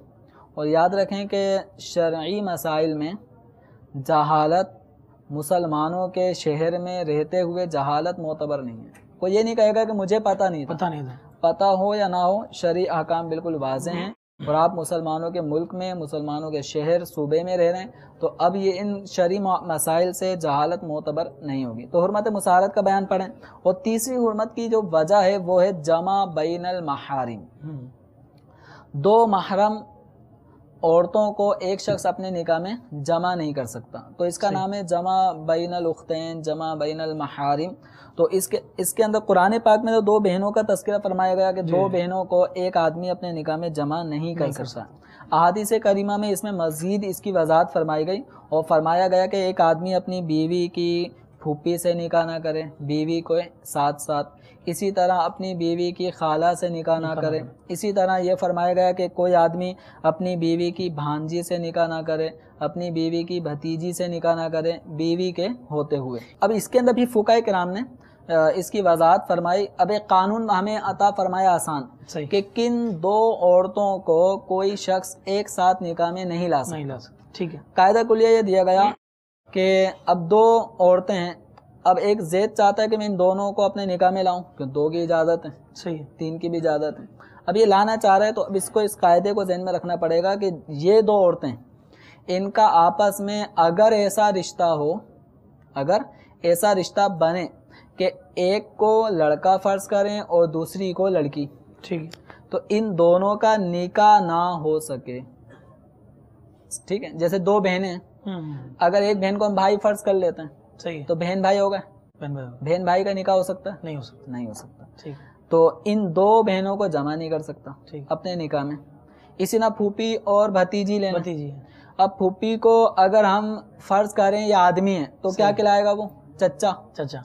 اور یاد رکھیں کہ شرعی مسائل میں جہالت مسلمانوں کے شہر میں رہتے ہوئے جہالت معتبر نہیں ہے. کوئی یہ نہیں کہے گا کہ مجھے پتہ نہیں تھا. پتہ ہو یا نہ ہو شرعی احکام بالکل واضح ہیں اور آپ مسلمانوں کے ملک میں مسلمانوں کے شہر صوبے میں رہ رہے ہیں تو اب یہ ان شرعی مسائل سے جہالت معتبر نہیں ہوگی. تو حرمت مساہرت کا بیان پڑھیں. اور تیسری حرمت کی جو وجہ ہے وہ ہے جمع بین المحارم. دو محرم عورتوں کو ایک شخص اپنے نکاح میں جمع نہیں کر سکتا تو اس کا نام ہے جمع بین الاختین، جمع بین المحارم. تو اس کے اندر قرآن پاک میں تو دو بہنوں کا تذکرہ فرمایا گیا کہ دو بہنوں کو ایک آدمی اپنے نکاح میں جمع نہیں کر سکتا. احادیث کریمہ میں اس میں مزید اس کی وضاحت فرمائی گئی اور فرمایا گیا کہ ایک آدمی اپنی بیوی کی پھوپھی سے نکاح نہ کرے، بیوی کو ساتھ ساتھ. اسی طرح اپنی بیوی کی خالہ سے نکاح نہ کرے. اسی طرح یہ فرمایا گیا کہ کوئی آدمی اپنی بیوی کی بھانجی سے نکاح نہ کرے، اپنی بیوی کی بھتیجی سے نکاح نہ کرے بیوی کے ہوتے ہوئے. اب اس کے اندر بھی فقہاء کرام نے اس کی وضاحت فرمائی. اب ایک قانون ہمیں عطا فرمایا آسان کہ کن دو عورتوں کو کوئی شخص ایک ساتھ نکاح میں نہیں لا سکتا. ٹھیک ہے. قاعدہ کلیہ یہ دیا گیا کہ اب دو عورتیں ہیں، اب ایک زید چاہتا ہے کہ میں ان دونوں کو اپنے نکاح میں لاؤں کہ دو کی اجازت ہے. صحیح ہے. تین کی بھی اجازت ہے. اب یہ لانا چاہ رہا ہے تو اب اس کو اس قاعدے کو ذہن میں رکھنا پڑے گا کہ یہ دو عورتیں ان کا آپس میں اگر ایسا رشتہ ہو، اگر ایسا رشتہ بنے کہ ایک کو لڑکا فرض کریں اور دوسری کو لڑکی، ٹھیک ہے، تو ان دونوں کا نکاح نہ ہو سکے. ٹھیک ہے. جیسے دو بہنیں ہیں، اگر ایک بہن کو ہم بھائی فرض کر لیتے ہیں صحیح تو بہن بھائی ہو گئے. بہن بھائی کا نکاح ہو سکتا ہے؟ نہیں ہو سکتا. نہیں ہو سکتا. ٹھیک. تو ان دو بہنوں کو جمع نہیں کر سکتا اپنے نکاح میں. اسی طرح پھوپھی اور بھتیجی لینا. بھتیجی. اب پھوپھی کو اگر ہم فرض کریں یہ آدمی ہے تو کیا کہلائے گا وہ؟ چچا.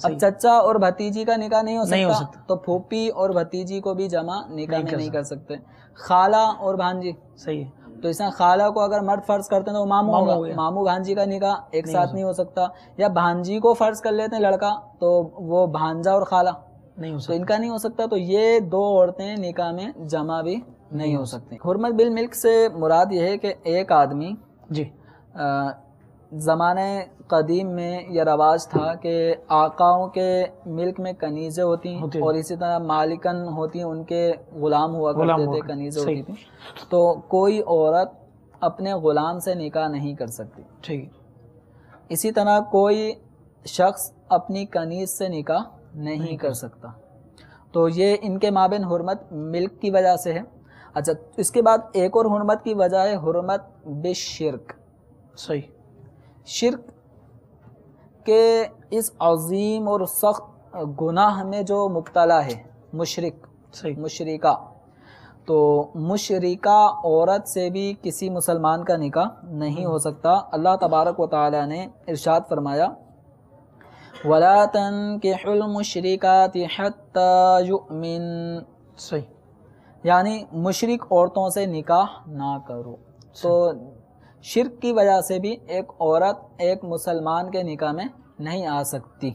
اب چچا اور بھتیجی کا نکاح نہیں ہو سکتا تو پھوپھی اور بھتیجی کو بھی جمع نکاح میں نہیں کر سکتے. خالہ اور بھانجی. صحیح ہے. تو اس طرح خالہ کو اگر مرد فرض کرتے ہیں تو ماموں ہوگا. ماموں بھانجی کا نکاح ایک ساتھ نہیں ہو سکتا. یا بھانجی کو فرض کر لیتے ہیں لڑکا تو وہ بھانجا اور خالہ نہیں ہو سکتا. تو ان کا نہیں ہو سکتا. تو یہ دو عورتیں نکاح میں جمع بھی نہیں ہو سکتی. حرمت بالملک سے مراد یہ ہے کہ ایک آدمی زمانہ قدیم میں یہ رواج تھا کہ آقاؤں کے ملک میں کنیزیں ہوتی ہیں اور اسی طرح مالکن ہوتی ہیں، ان کے غلام ہوا کرتے تھے، کنیزیں ہوتی تھیں. تو کوئی عورت اپنے غلام سے نکاح نہیں کر سکتی. ٹھیک. اسی طرح کوئی شخص اپنی کنیز سے نکاح نہیں کر سکتا. تو یہ ان کے مابین حرمت ملک کی وجہ سے ہے. اچھا اس کے بعد ایک اور حرمت کی وجہ ہے حرمت بالشرک. صحیح. شرک کے اس عظیم اور سخت گناہ میں جو مبتلا ہے مشرک، مشرکہ، تو مشرکہ عورت سے بھی کسی مسلمان کا نکاح نہیں ہو سکتا. اللہ تبارک و تعالی نے ارشاد فرمایا وَلَا تَنْكِحُوا الْمُشْرِكَاتِ حَتَّى يُؤْمِنْ. صحیح. یعنی مشرک عورتوں سے نکاح نہ کرو. تو شرک کی وجہ سے بھی ایک عورت ایک مسلمان کے نکاح میں نہیں آ سکتی.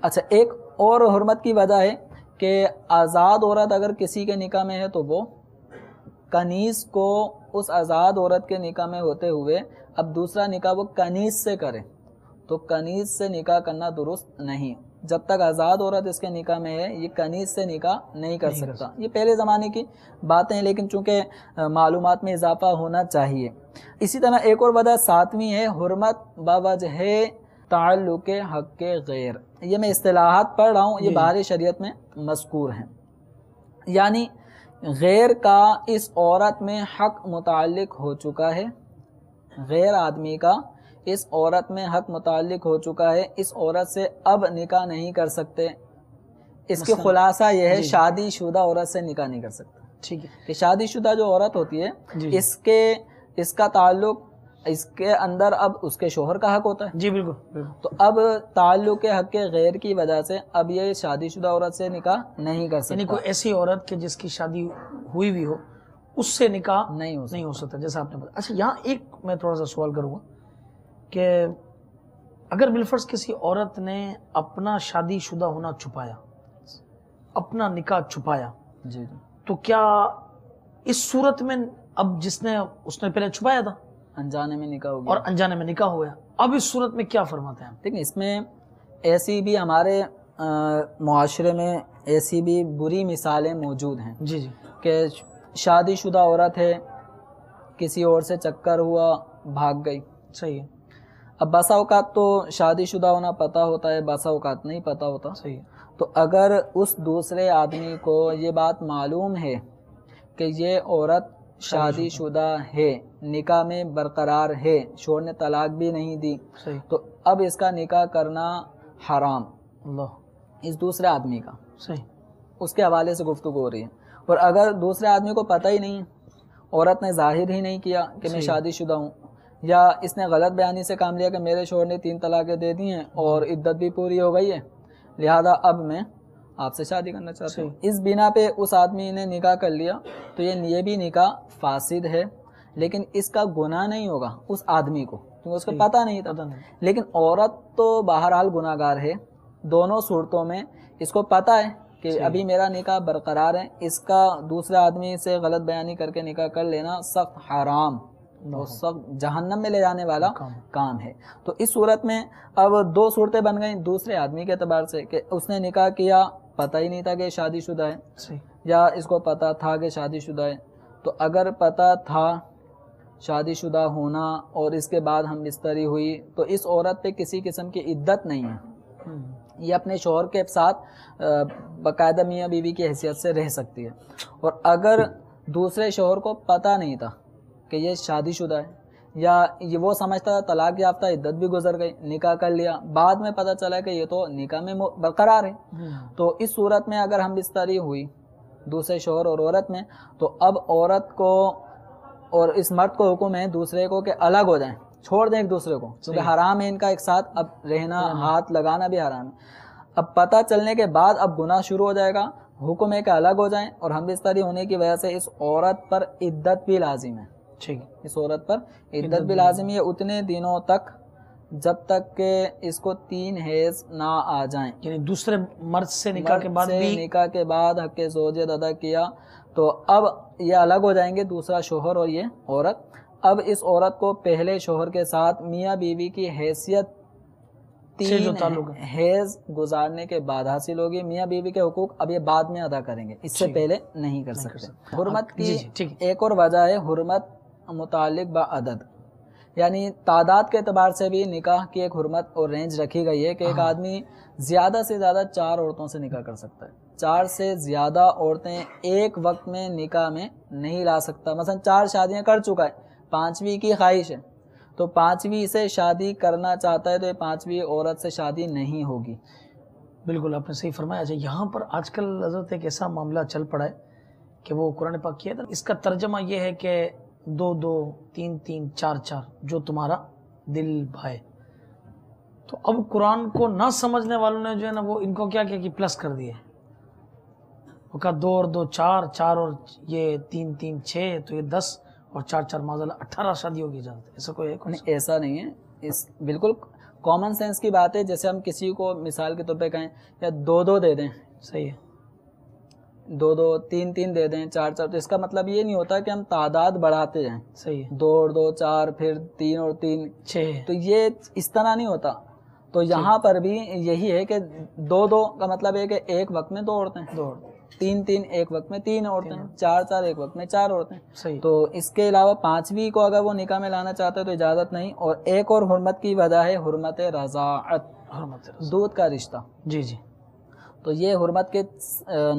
اچھا ایک اور حرمت کی وجہ ہے کہ آزاد عورت اگر کسی کے نکاح میں ہے تو وہ کنیز کو اس آزاد عورت کے نکاح میں ہوتے ہوئے اب دوسرا نکاح وہ کنیز سے کرے تو کنیز سے نکاح کرنا درست نہیں. جب تک آزاد عورت اس کے نکاح میں ہے یہ کنیز سے نکاح نہیں کر سکتا. یہ پہلے زمانے کی باتیں ہیں لیکن چونکہ معلومات میں اضافہ ہونا چاہیے. اسی طرح ایک اور وجہ ساتویں ہے حرمت بوجہ تعلق حق غیر. یہ میں اصطلاحات پڑھ رہا ہوں، یہ بہار شریعت میں مذکور ہیں. یعنی غیر کا اس عورت میں حق متعلق ہو چکا ہے، غیر آدمی کا اس عورت میں حق متعلق ہو چکا ہے، اس عورت سے اب نکاح نہیں کر سکتے. اس کے خلاصہ یہ ہے شادی شدہ عورت سے نکاح نہیں کر سکتے. ٹھیک ہے کہ شادی شدہ جو عورت ہوتی ہے اس کا تعلق اس کے اندر اب اس کے شوہر کا حق ہوتا ہے. جی بالکل. تو اب تعلق حق غیر کی وجہ سے اب یہ شادی شدہ عورت سے نکاح نہیں کر سکتا. یعنی کوئی ایسی عورت کہ جس کی شادی ہوئی بھی ہو اس سے نکاح نہیں ہو سکتا جیسا آپ نے بتایا. اچھا یہاں ایک میں تھوڑا سا سوال کروں گا کہ اگر بالفرض کسی عورت نے اپنا شادی شدہ ہونا چھپایا، اپنا نکاح چھپایا، جی تو کیا اس صورت میں اب اس نے پہلے چھپایا تھا انجانے میں نکاح ہو گیا اور انجانے میں نکاح ہوا، اب اس صورت میں کیا فرماتے ہیں؟ دیکھیں اس میں ایسی بھی ہمارے معاشرے میں ایسی بھی بری مثالیں موجود ہیں جی جی کہ شادی شدہ عورت ہے، کسی اور سے چکر ہوا، بھاگ گئی. صحیح ہے. اب بسا اوقات تو شادی شدہ ہونا پتہ ہوتا ہے، بسا اوقات نہیں پتہ ہوتا. صحیح ہے. تو اگر اس دوسرے آدمی کو یہ بات معلوم ہے کہ یہ عورت شادی شدہ ہے، نکاح میں برقرار ہے، شوہر نے طلاق بھی نہیں دی، صحیح. تو اب اس کا نکاح کرنا حرام اللہ. اس دوسرے آدمی کا. صحیح. اس کے حوالے سے گفتگو ہو رہی ہے. اور اگر دوسرے آدمی کو پتہ ہی نہیں، عورت نے ظاہر ہی نہیں کیا کہ میں شادی شدہ ہوں، یا اس نے غلط بیانی سے کام لیا کہ میرے شوہر نے 3 طلاقیں دے دی ہیں اور عدت بھی پوری ہو گئی ہے، لہذا اب میں آپ سے شادی کرنا چاہتا ہوں، اس بنا پہ اس آدمی نے نکاح کر لیا، تو یہ بھی نکاح فاسد ہے. لیکن اس کا گناہ نہیں ہوگا اس آدمی کو کیونکہ اس کو پتہ نہیں تھا. لیکن عورت تو بہرحال گناہ گار ہے. دونوں صورتوں میں اس کو پتہ ہے کہ ابھی میرا نکاح برقرار ہے، اس کا دوسرے آدمی سے غلط بیانی کر کے نکاح کر لینا سخت حرام اور سخت جہنم میں لے جانے والا کام ہے. تو اس صورت میں اب 2 صورتیں بن گئیں دوسرے آدمی کے اعتبار سے کہ اس نے نکاح کیا، پتہ ہی نہیں تھا کہ شادی شدہ ہے، یا اس کو پتہ تھا کہ شادی شدہ ہے. تو اگر پتہ تھا شادی شدہ ہونا اور اس کے بعد ہم بستری ہوئی تو اس عورت پہ کسی قسم کی عدت نہیں ہے، یہ اپنے شوہر کے ساتھ باقاعدہ میاں بیوی کی حیثیت سے رہ سکتی ہے. اور اگر دوسرے شوہر کو پتہ نہیں تھا کہ یہ شادی شدہ ہے، یا یہ وہ سمجھتا تھا طلاق یافتہ، عدت بھی گزر گئی، نکاح کر لیا، بعد میں پتہ چلا کہ یہ تو نکاح میں برقرار ہے، تو اس صورت میں اگر ہم بستری ہوئی دوسرے شوہر اور عورت میں، تو اب عورت کو اور اس مرد کو حکم ہے دوسرے کو کہ الگ ہو جائیں، چھوڑ دیں ایک دوسرے کو، کیونکہ حرام ہے ان کا ایک ساتھ اب رہنا، ہاتھ لگانا بھی حرام ہے. اب پتہ چلنے کے بعد اب گناہ شروع ہو جائے گا. حکم ہے کہ الگ ہو جائیں، اور ہم بستری ہونے کی وجہ سے اس عورت پر عدت بھی لازم ہے. ٹھیک ہے، اس عورت پر عدت بھی لازمی ہے اتنے دنوں تک جب تک کہ اس کو 3 حیض نہ آ جائیں. یعنی دوسرے مرد سے نکاح کے بعد بھی نکاح کے بعد حق زوجیت ادا کیا تو اب یہ الگ ہو جائیں گے، دوسرا شوہر اور یہ عورت. اب اس عورت کو پہلے شوہر کے ساتھ میاں بیوی کی حیثیت 3 حیض گزارنے کے بعد حاصل ہوگی. میاں بیوی کے حقوق اب یہ بعد میں ادا کریں گے، اس سے پہلے نہیں کر سکتے. حرمت کی ایک اور وجہ ہے حرمت متعلق بعدد، یعنی تعداد کے اعتبار سے بھی نکاح کی ایک حرمت اور رینج رکھی گئی ہے کہ ایک آدمی زیادہ سے زیادہ 4 عورتوں سے نکاح کر سکتا ہے. 4 سے زیادہ عورتیں ایک وقت میں نکاح میں نہیں لا سکتا. مثلا 4 شادیاں کر چکا ہے، 5ویں کی خواہش ہے، تو 5ویں سے شادی کرنا چاہتا ہے تو یہ 5ویں عورت سے شادی نہیں ہوگی. بالکل آپ نے صحیح فرمایا. اچھا یہاں پر آج کل حضرت ایک ایسا معاملہ چل پڑا ہے کہ وہ قرآن پاک کی ہے، اس کا ترجمہ یہ ہے کہ 2 3 4 جو تمہارا دل بھائے. تو اب قرآن کو نہ سمجھنے والوں نے جو ہے نا وہ ان کو کیا کیا کہ پلس کر دیے، وہ کہا 2 اور 2 4 اور یہ 3 3 6 تو یہ 10 اور 4 4 معاذ اللہ 18 شادیوں کی اجازت. ایسا کوئی ہے؟ ایسا نہیں ہے. اس بالکل کامن سینس کی بات ہے. جیسے ہم کسی کو مثال کے طور پہ کہیں یا 2 دے دیں, صحیح ہے, 2 3 دے دیں, 4 تو اس کا مطلب یہ نہیں ہوتا کہ ہم تعداد بڑھاتے جائیں, صحیح ہے, 2 اور 2 4 پھر 3 اور 3 6. تو یہ اس طرح نہیں ہوتا. تو یہاں پر بھی یہی ہے کہ 2 کا مطلب ہے کہ ایک وقت میں 2 عورتیں, 3 ایک وقت میں 3 عورتیں, 4 ایک وقت میں 4 عورتیں. صحیح. تو اس کے علاوہ 5ویں کو اگر وہ نکاح میں لانا چاہتا ہے تو اجازت نہیں. اور ایک اور حرمت کی وجہ ہے حرمت رضاعت, دودھ کا رشتہ. جی جی. تو یہ حرمت کے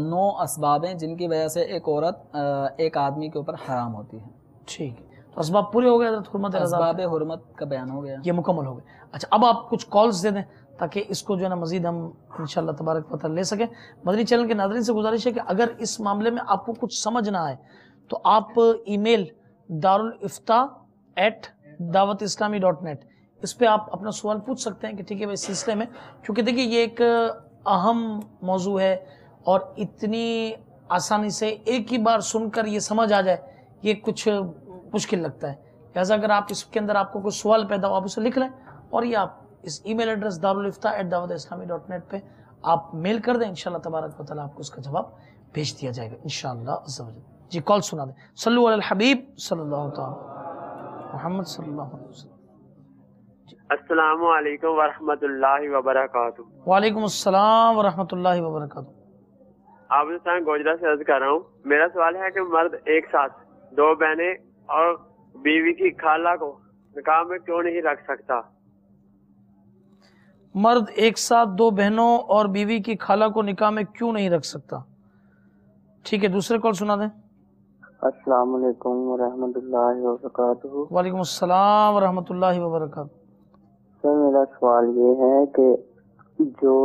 9 اسباب ہیں جن کی وجہ سے ایک عورت ایک آدمی کے اوپر حرام ہوتی ہے. ٹھیک ہے, تو اسباب پورے ہو گئے حضرت حرمت رضاعت, اسباب حرمت کا بیان ہو گیا, یہ مکمل ہو گئے. اچھا, اب آپ کچھ کالز دے دیں تاکہ اس کو جو ہے نا مزید ہم انشاءاللہ تبارک و تعالی لے سکیں. مدنی چینل کے ناظرین سے گزارش ہے کہ اگر اس معاملے میں آپ کو کچھ سمجھ نہ آئے تو آپ ای میل darulifta@dawatislami.net اس پہ آپ اپنا سوال پوچھ سکتے ہیں کہ ٹھیک ہے بھائی, سلسلے میں, کیونکہ دیکھیے یہ ایک اہم موضوع ہے اور اتنی آسانی سے ایک ہی بار سن کر یہ سمجھ آ جائے یہ کچھ مشکل لگتا ہے. لہٰذا اگر آپ اس کے اندر آپ کو کوئی سوال پیدا ہو آپ اسے لکھ لیں اور یہ آپ اس ای میل ایڈریس darulifta@dawatislami.net پہ آپ میل کر دیں, انشاءاللہ تبارک و تعالیٰ آپ کو اس کا جواب بھیج دیا جائے گا انشاءاللہ عز و جل. جی کال سنا دیں. صلو علی الحبیب صلی اللہ تعالی محمد صلی اللہ علیہ وسلم. السلام علیکم ورحمۃ اللہ وبرکاتہ. وعلیکم السلام ورحمۃ اللہ وبرکاتہ. عابد حسین گوجرا سے عرض کر رہا ہوں. میرا سوال ہے کہ مرد ایک ساتھ 2 بہنیں اور بیوی کی خالہ کو نکاح میں کیوں نہیں رکھ سکتا؟ مرد ایک ساتھ 2 بہنوں اور بیوی کی خالہ کو نکاح میں کیوں نہیں رکھ سکتا؟ ٹھیک ہے, دوسرے کال سنا دیں. السلام علیکم ورحمۃ اللہ وبرکاتہ. وعلیکم السلام ورحمۃ اللہ وبرکاتہ. سر میرا سوال یہ ہے کہ جو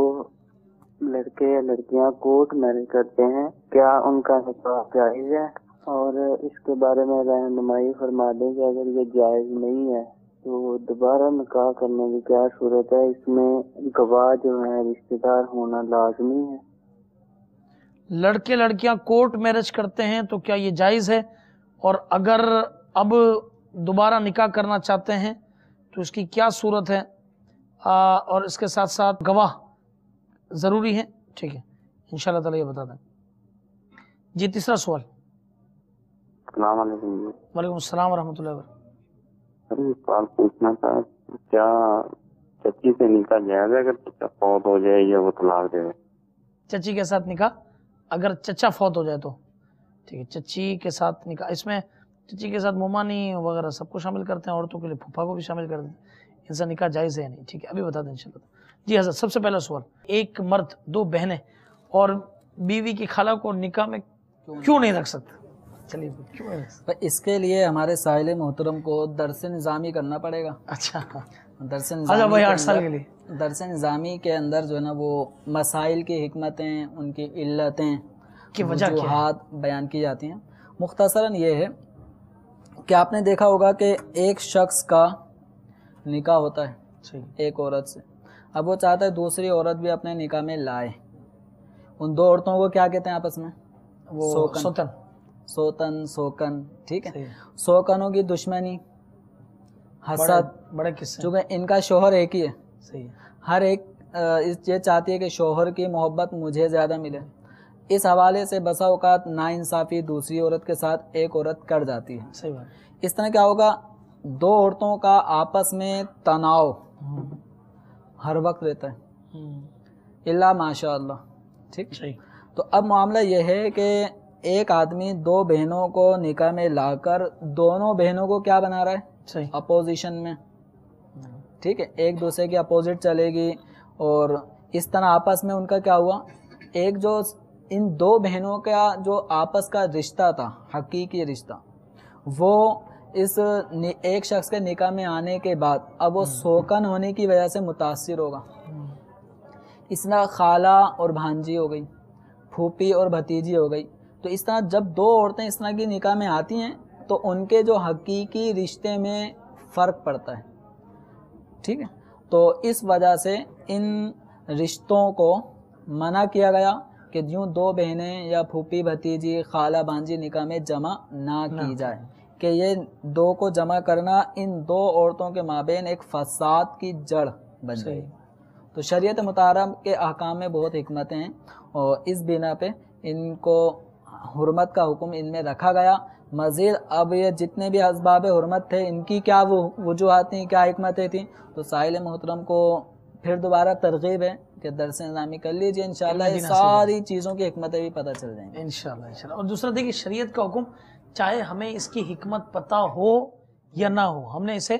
لڑکے یا لڑکیاں کورٹ میرج کرتے ہیں کیا ان کا نکاح جائز ہے؟ اور اس کے بارے میں رہنمائی فرما دیں کہ اگر یہ جائز نہیں ہے تو دوبارہ نکاح کرنے کی کیا صورت ہے؟ اس میں گواہ جو ہے رشتہ دار ہونا لازمی ہے. لڑکے لڑکیاں کورٹ میرج کرتے ہیں تو کیا یہ جائز ہے؟ اور اگر اب دوبارہ نکاح کرنا چاہتے ہیں تو اس کی کیا صورت ہے؟ اور اس کے ساتھ ساتھ گواہ ضروری ہے؟ ٹھیک ہے, انشاءاللہ تعالیٰ یہ بتا دیں. جی تیسرا سوال. السلام علیکم. وعلیکم السلام ورحمۃ اللہ وبرکاتہ. سوال پوچھنا تھا, کیا چچی سے نکاح جائز ہے اگر چچا فوت ہو جائے یا وہ طلاق دے دے؟ چچی کے ساتھ نکاح اگر چچا فوت ہو جائے تو ٹھیک ہے, چچی کے ساتھ نکاح, اس میں چچی کے ساتھ مومانی وغیرہ سب کو شامل کرتے ہیں, عورتوں کے لیے پھوپھا کو بھی شامل کر دیتے ہیں. ان سے نکاح جائز ہے یا نہیں؟ ٹھیک ہے, ابھی بتا دیں انشاءاللہ. جی حضرت, سب سے پہلا سوال, ایک مرد 2 بہنیں اور بیوی کی خالہ کو نکاح میں کیوں نہیں رکھ سکتا؟ چلیے کیوں نہیں رکھ سکتا؟ اس کے لیے ہمارے ساحل محترم کو درس نظامی کرنا پڑے گا. اچھا, درس اچھا بھائی 8 سال کے لیے درس نظامی کے اندر جو ہے نا وہ مسائل کی حکمتیں, ان کی علتیں کی وجہ وجوہات بیان کی جاتی ہیں. مختصراً یہ ہے کہ آپ نے دیکھا ہوگا کہ ایک شخص کا نکاح ہوتا ہے ایک عورت سے, اب وہ چاہتا ہے دوسری عورت بھی اپنے نکاح میں لائے. ان 2 عورتوں کو کیا کہتے ہیں آپس میں؟ وہ سوکن. ٹھیک ہے, سوکنوں کی دشمنی, حسد, بڑے قصے, چونکہ ان کا شوہر ایک ہی ہے. صحیح, ہر ایک یہ چاہتی ہے کہ شوہر کی محبت مجھے زیادہ ملے. اس حوالے سے بسا اوقات ناانصافی دوسری عورت کے ساتھ ایک عورت کر جاتی ہے. صحیح بات. اس طرح کیا ہوگا, 2 عورتوں کا آپس میں تناؤ ہر وقت رہتا ہے اللہ ماشاء اللہ. ٹھیک, تو اب معاملہ یہ ہے کہ ایک آدمی 2 بہنوں کو نکاح میں لا کر دونوں بہنوں کو کیا بنا رہا ہے؟ اپوزیشن میں. ٹھیک ہے, ایک دوسرے کی اپوزٹ چلے گی اور اس طرح آپس میں ان کا کیا ہوا, ایک جو ان 2 بہنوں کا جو آپس کا رشتہ تھا, حقیقی رشتہ, وہ اس ایک شخص کے نکاح میں آنے کے بعد اب وہ سوکن ہونے کی وجہ سے متاثر ہوگا. اس طرح خالہ اور بھانجی ہو گئی, پھوپھی اور بھتیجی ہو گئی. تو اس طرح جب 2 عورتیں اس طرح کی نکاح میں آتی ہیں تو ان کے جو حقیقی رشتے میں فرق پڑتا ہے. ٹھیک ہے, تو اس وجہ سے ان رشتوں کو منع کیا گیا کہ یوں 2 بہنیں یا پھوپھی بھتیجی خالہ بھانجی نکاح میں جمع نہ کی جائے, کہ یہ 2 کو جمع کرنا ان 2 عورتوں کے مابین ایک فساد کی جڑ بن جائے گی۔ تو شریعت مطالعہ کے احکام میں بہت حکمتیں ہیں اور اس بنا پہ ان کو حرمت کا حکم ان میں رکھا گیا۔ مزید اب یہ جتنے بھی اسباب حرمت تھے ان کی کیا وہ وجوہات تھیں، کیا حکمتیں تھیں، تو سائل محترم کو پھر دوبارہ ترغیب ہے کہ درس نظامی کر لیجئے، انشاءاللہ یہ ساری چیزوں کی حکمتیں بھی پتہ چل جائیں گی انشاءاللہ۔ اور دوسرا دیکھیے شریعت کا حکم چاہے ہمیں اس کی حکمت پتہ ہو یا نہ ہو، ہم نے اسے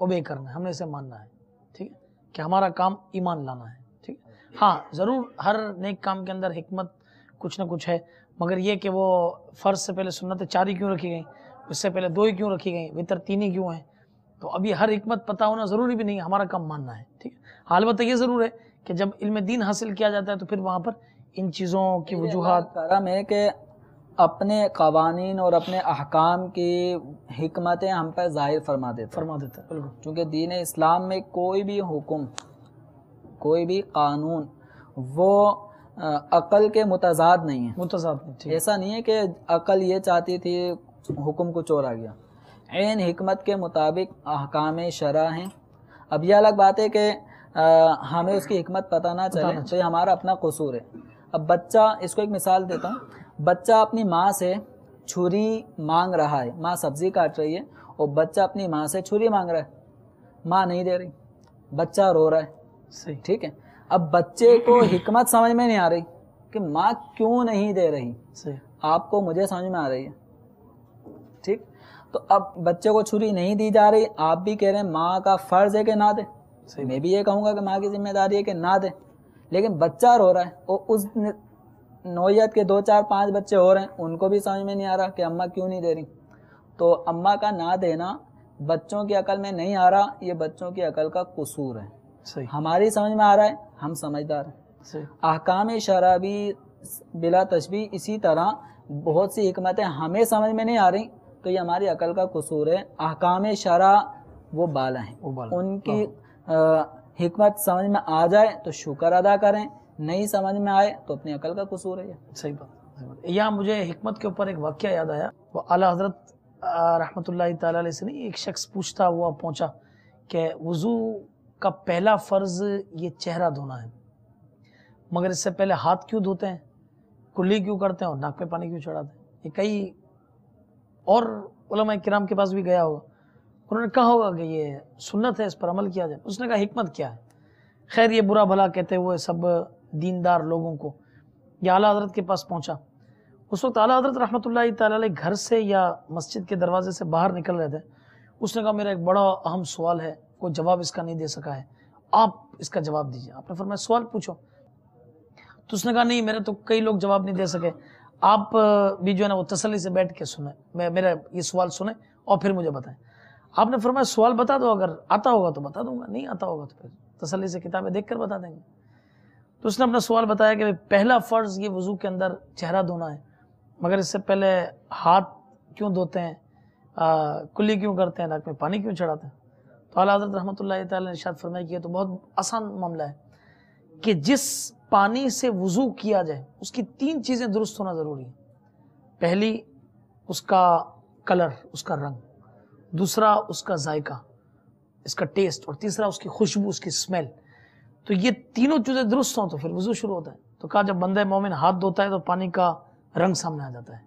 اوبے کرنا ہے، ہم نے اسے ماننا ہے، ٹھیک ہے، کہ ہمارا کام ایمان لانا ہے، ٹھیک ہے۔ ہاں ضرور ہر نیک کام کے اندر حکمت کچھ نہ کچھ ہے، مگر یہ کہ وہ فرض سے پہلے سنتیں 4 ہی کیوں رکھی گئیں، اس سے پہلے 2 ہی کیوں رکھی گئیں، وتر 3 ہی کیوں ہیں، تو ابھی ہر حکمت پتہ ہونا ضروری بھی نہیں ہے، ہمارا کام ماننا ہے، ٹھیک ہے۔ البتہ یہ ضرور ہے کہ جب علم دین حاصل کیا جاتا ہے تو پھر وہاں پر ان چیزوں کی وجوہات کرم ہے کہ اپنے قوانین اور اپنے احکام کی حکمتیں ہم پر ظاہر فرما دیتا فرما دیتا ہے، بالکل چونکہ دین اسلام میں کوئی بھی حکم، کوئی بھی قانون وہ عقل کے متضاد نہیں ہے، متضاد نہیں، ٹھیک ہے۔ ایسا نہیں ہے کہ عقل یہ چاہتی تھی حکم کچھ اور آ گیا، عین حکمت کے مطابق احکام شرع ہیں۔ اب یہ الگ بات ہے کہ ہمیں اس کی حکمت پتہ نہ چلے تو یہ ہمارا اپنا قصور ہے۔ اب بچہ، اس کو ایک مثال دیتا ہوں، بچہ اپنی ماں سے چھری مانگ رہا ہے، ماں سبزی کاٹ رہی ہے اور بچہ اپنی ماں سے چھری مانگ رہا ہے، ماں نہیں دے رہی، بچہ رو رہا ہے، صحیح، ٹھیک ہے۔ اب بچے کو حکمت سمجھ میں نہیں آ رہی کہ ماں کیوں نہیں دے رہی، صحیح، آپ کو مجھے سمجھ میں آ رہی ہے، ٹھیک۔ تو اب بچے کو چھری نہیں دی جا رہی، آپ بھی کہہ رہے ہیں ماں کا فرض ہے کہ نہ دے، میں بھی یہ کہوں گا کہ ماں کی ذمہ داری ہے کہ نہ دے، لیکن بچہ رو رہا ہے اور اس نوعیت کے 2 4 5 بچے ہو رہے ہیں، ان کو بھی سمجھ میں نہیں آ رہا کہ اماں کیوں نہیں دے رہی، تو اماں کا نہ دینا بچوں کی عقل میں نہیں آ رہا، یہ بچوں کی عقل کا قصور ہے، صحیح، ہماری سمجھ میں آ رہا ہے، ہم سمجھدار ہیں۔ صحیح، احکام شرع بھی بلا تشبیہ اسی طرح بہت سی حکمتیں ہمیں سمجھ میں نہیں آ رہی تو یہ ہماری عقل کا قصور ہے۔ احکام شرع وہ بالا ہیں، ان کی حکمت سمجھ میں آ جائے تو شکر ادا کریں، نہیں سمجھ میں آئے تو اپنی عقل کا قصور ہے۔ صحیح بات۔ یہاں مجھے حکمت کے اوپر ایک واقعہ یاد آیا، وہ اعلیٰ حضرت رحمۃ اللہ تعالیٰ علیہ سے نہیں، ایک شخص پوچھتا ہوا پہنچا کہ وضو کا پہلا فرض یہ چہرہ دھونا ہے، مگر اس سے پہلے ہاتھ کیوں دھوتے ہیں، کلی کیوں کرتے ہیں اور ناک پہ پانی کیوں چڑھاتے ہیں؟ یہ کئی اور علماء کرام کے پاس بھی گیا ہوگا، انہوں نے کہا ہوگا کہ یہ سنت ہے، اس پر عمل کیا جائے۔ اس نے کہا حکمت کیا ہے؟ خیر یہ برا بھلا کہتے ہوئے سب دیندار لوگوں کو یہ اعلیٰ حضرت کے پاس پہنچا۔ اس وقت اعلیٰ حضرت رحمۃ اللہ تعالیٰ علیہ گھر سے یا مسجد کے دروازے سے باہر نکل رہے تھے۔ اس نے کہا میرا ایک بڑا اہم سوال ہے، کوئی جواب اس کا نہیں دے سکا ہے، آپ اس کا جواب دیجیے۔ آپ نے فرمایا سوال پوچھو۔ تو اس نے کہا نہیں، میرے تو کئی لوگ جواب نہیں دے سکے، آپ بھی جو ہے نا وہ تسلی سے بیٹھ کے سنیں، میرا یہ سوال سنیں اور پھر مجھے بتائیں۔ آپ نے فرمایا سوال بتا دو، اگر آتا ہوگا تو بتا دوں گا، نہیں آتا ہوگا تو پھر تسلی سے کتابیں دیکھ کر بتا دیں گے۔ تو اس نے اپنا سوال بتایا کہ پہلا فرض یہ وضو کے اندر چہرہ دھونا ہے، مگر اس سے پہلے ہاتھ کیوں دھوتے ہیں، کلی کیوں کرتے ہیں، ناک میں پانی کیوں چڑھاتے ہیں؟ تو اعلیٰ حضرت رحمۃ اللہ تعالیٰ نے ارشاد فرمایا کہ یہ تو بہت آسان معاملہ ہے کہ جس پانی سے وضو کیا جائے اس کی 3 چیزیں درست ہونا ضروری ہے۔ پہلی اس کا کلر، اس کا رنگ، دوسرا اس کا ذائقہ، اس کا ٹیسٹ، اور تیسرا اس کی خوشبو، اس کی اسمیل۔ تو یہ تینوں چیزیں درست ہوں تو پھر وضو شروع ہوتا ہے۔ تو کہا جب بندہ مومن ہاتھ دھوتا ہے تو پانی کا رنگ سامنے آ جاتا ہے،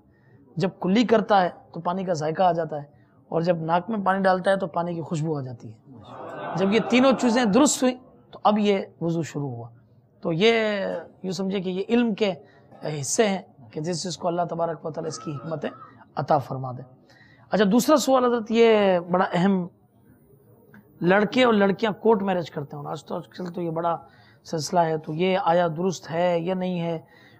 جب کلی کرتا ہے تو پانی کا ذائقہ آ جاتا ہے، اور جب ناک میں پانی ڈالتا ہے تو پانی کی خوشبو آ جاتی ہے۔ جب یہ تینوں چیزیں درست ہوئی تو اب یہ وضو شروع ہوا۔ تو یہ یوں سمجھے کہ یہ علم کے حصے ہیں کہ جس چیز کو اللہ تبارک و تعالیٰ اس کی حکمتیں عطا فرما دے۔ اچھا دوسرا سوال حضرت یہ بڑا اہم، لڑکے اور لڑکیاں کورٹ میرج کرتے ہیں، آج تو یہ بڑا سلسلہ ہے، تو یہ آیا درست ہے یا نہیں ہے؟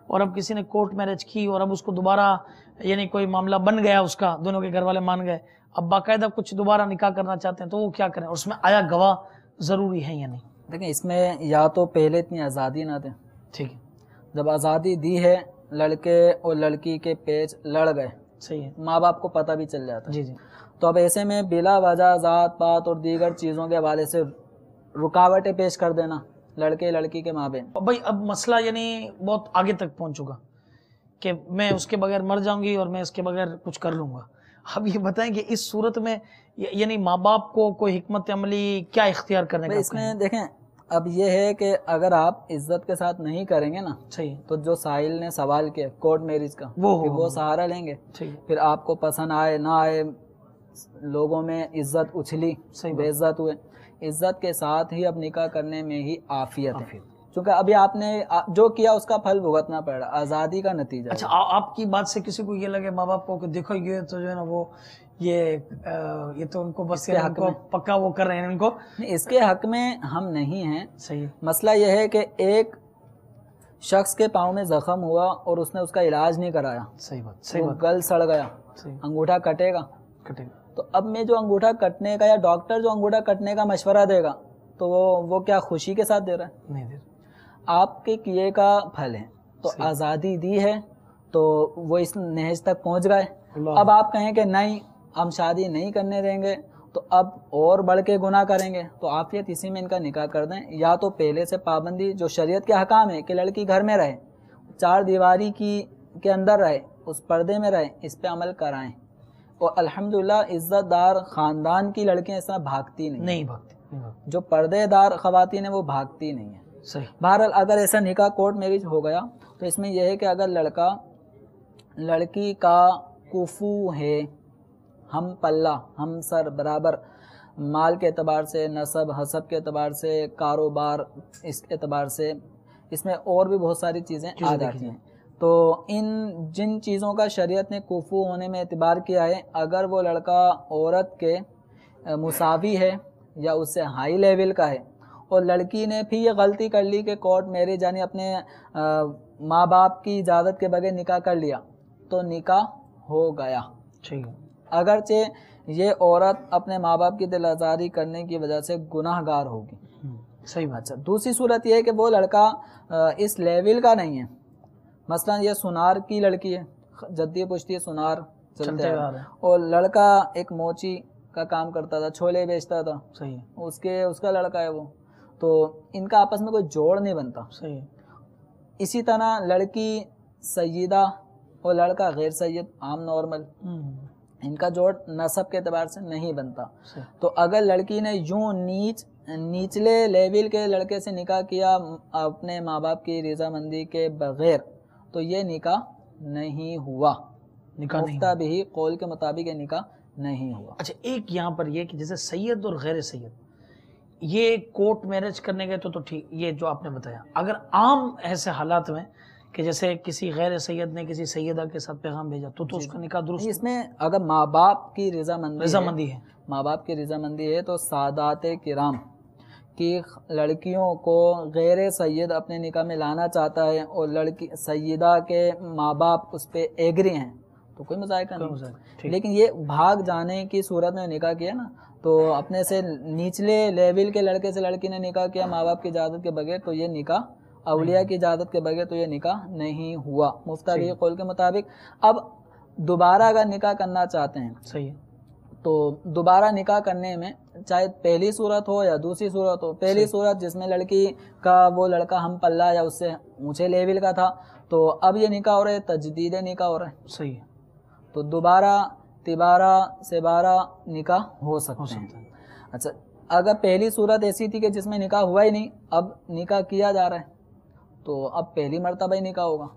اور اب کسی نے کورٹ میرج کی اور اب اس کو دوبارہ یعنی کوئی معاملہ بن گیا اس کا، دونوں کے گھر والے مان گئے، اب باقاعدہ کچھ دوبارہ نکاح کرنا چاہتے ہیں تو وہ کیا کریں، اور اس میں آیا گواہ ضروری ہے یا نہیں؟ دیکھیں اس میں یا تو پہلے اتنی آزادی نہ دیں، ٹھیک ہے، جب آزادی دی ہے لڑکے اور لڑکی کے پیچ لڑ گئے، صحیح ہے، ماں باپ کو پتہ بھی چل جاتا ہے، جی جی، تو اب ایسے میں بلا وجہ ذات پات اور دیگر چیزوں کے حوالے سے رکاوٹیں پیش کر دینا لڑکے لڑکی کے ماں بہن، بھائی اب مسئلہ یعنی بہت آگے تک پہنچ چکا کہ میں اس کے بغیر مر جاؤں گی اور میں اس کے بغیر کچھ کر لوں گا۔ اب یہ بتائیں کہ اس صورت میں یعنی ماں باپ کو کوئی حکمت عملی کیا اختیار کرنے کا؟ اس میں دیکھیں اب یہ ہے کہ اگر آپ عزت کے ساتھ نہیں کریں گے نا صحیح تو جو ساحل نے سوال کیا کورٹ میرج کا وہ سہارا لیں گے، پھر آپ کو پسند آئے نہ آئے، لوگوں میں عزت اچھلی، بے عزت ہوئے، عزت کے ساتھ ہی اب نکاح کرنے میں ہی عافیت ہے، کیونکہ ابھی آپ نے جو کیا اس کا پھل بھگتنا پڑ رہا، آزادی کا نتیجہ۔ اچھا آپ کی بات سے کسی کو یہ لگے ماں باپ کو کہ دیکھو یہ تو جو ہے نا وہ یہ تو ان کو بس ان کو پکا وہ کر رہے ہیں، ان کو اس کے حق میں ہم نہیں ہیں۔ صحیح مسئلہ یہ ہے کہ ایک شخص کے پاؤں میں زخم ہوا اور اس نے اس کا علاج نہیں کرایا، صحیح بات وہ گل سڑ گیا، انگوٹھا کٹے گا، تو اب میں جو انگوٹھا کٹنے کا یا ڈاکٹر جو انگوٹھا کٹنے کا مشورہ دے گا تو وہ کیا خوشی کے ساتھ دے رہا ہے؟ نہیں دے آپ کے کیے کا پھل ہے، تو آزادی دی ہے تو وہ اس نہج تک پہنچ گئے۔ اب آپ کہیں کہ نہیں ہم شادی نہیں کرنے دیں گے تو اب اور بڑھ کے گناہ کریں گے، تو عافیت اسی میں ان کا نکاح کر دیں، یا تو پہلے سے پابندی جو شریعت کے حکام ہے کہ لڑکی گھر میں رہے، چار دیواری کے اندر رہے، اس پردے میں رہے، اس پہ عمل کرائیں۔ اور الحمدللہ عزت دار خاندان کی لڑکیاں اس طرح بھاگتی نہیں بھاگتی، جو پردے دار خواتین ہیں وہ بھاگتی نہیں ہیں۔ صحیح۔ بہرحال اگر ایسا نکاح کورٹ میرج ہو گیا تو اس میں یہ ہے کہ اگر لڑکی کا کفو ہے، ہم پلہ ہم سر برابر، مال کے اعتبار سے، نسب حسب کے اعتبار سے، کاروبار اس اعتبار سے، اس میں اور بھی بہت ساری چیزیں آ جاتی ہیں، تو جن چیزوں کا شریعت نے کفو ہونے میں اعتبار کیا ہے، اگر وہ لڑکا عورت کے مساوی ہے یا اس سے ہائی لیول کا ہے اور لڑکی نے پھر یہ غلطی کر لی کہ کورٹ میرج یعنی اپنے ماں باپ کی اجازت کے بغیر نکاح کر لیا تو نکاح ہو گیا، اگرچہ یہ عورت اپنے ماں باپ کی دل آزاری کرنے کی وجہ سے گناہ گار ہوگی۔ صحیح بات۔ دوسری صورت یہ ہے کہ وہ لڑکا اس لیول کا نہیں ہے، مثلا یہ سونار کی لڑکی ہے، جدی پشتی سونار چلتے ہیں، اور لڑکا ایک موچی کا کام کرتا تھا، چھولے بیچتا تھا، صحیح، اس کا لڑکا ہے وہ، تو ان کا آپس میں کوئی جوڑ نہیں بنتا۔ صحیح۔ اسی طرح لڑکی سیدہ اور لڑکا غیر سید عام نارمل، ان کا جوڑ نسب کے اعتبار سے نہیں بنتا۔ تو اگر لڑکی نے یوں نیچلے لیول کے لڑکے سے نکاح کیا اپنے ماں باپ کی رضامندی کے بغیر تو یہ نکاح نہیں ہوا، مفتہ بھی قول کے مطابق یہ نکاح نہیں ہوا۔ اچھا ایک یہاں پر یہ کہ جیسے سید اور غیر سید یہ کورٹ میرج کرنے گئے تو ٹھیک، یہ جو آپ نے بتایا، اگر عام ایسے حالات میں کہ جیسے کسی غیر سید نے کسی سیدہ کے ساتھ پیغام بھیجا تو اس کا نکاح درست؟ اس میں اگر ماں باپ کی رضامندی ہے، ماں باپ کی رضامندی ہے تو سادات کرام کی لڑکیوں کو غیر سید اپنے نکاح میں لانا چاہتا ہے اور لڑکی سیدہ کے ماں باپ اس پہ ایگری ہیں تو کوئی مذائقہ نہیں، لیکن یہ بھاگ جانے کی صورت میں نکاح کیا نا تو اپنے سے نیچلے لیول کے لڑکے سے لڑکی نے نکاح کیا ماں باپ کی اجازت کے بغیر تو یہ نکاح، اولیاء کی اجازت کے بغیر تو یہ نکاح نہیں ہوا مفتہ بھی قول کے مطابق۔ اب دوبارہ اگر نکاح کرنا چاہتے ہیں، صحیح، تو دوبارہ نکاح کرنے میں چاہے پہلی صورت ہو یا دوسری صورت ہو، پہلی صورت جس میں لڑکی کا وہ لڑکا ہم پلہ یا اس سے اونچے لیول کا تھا تو اب یہ نکاح ہو رہا ہے، تجدید نکاح ہو رہا ہے، صحیح، تو دوبارہ تبارہ سے بارہ نکاح ہو سکتے ہیں۔ اچھا اگر پہلی صورت ایسی تھی کہ جس میں نکاح ہوا ہی نہیں، اب نکاح کیا جا رہا ہے تو اب پہلی مرتبہ ہی نکاح ہوگا،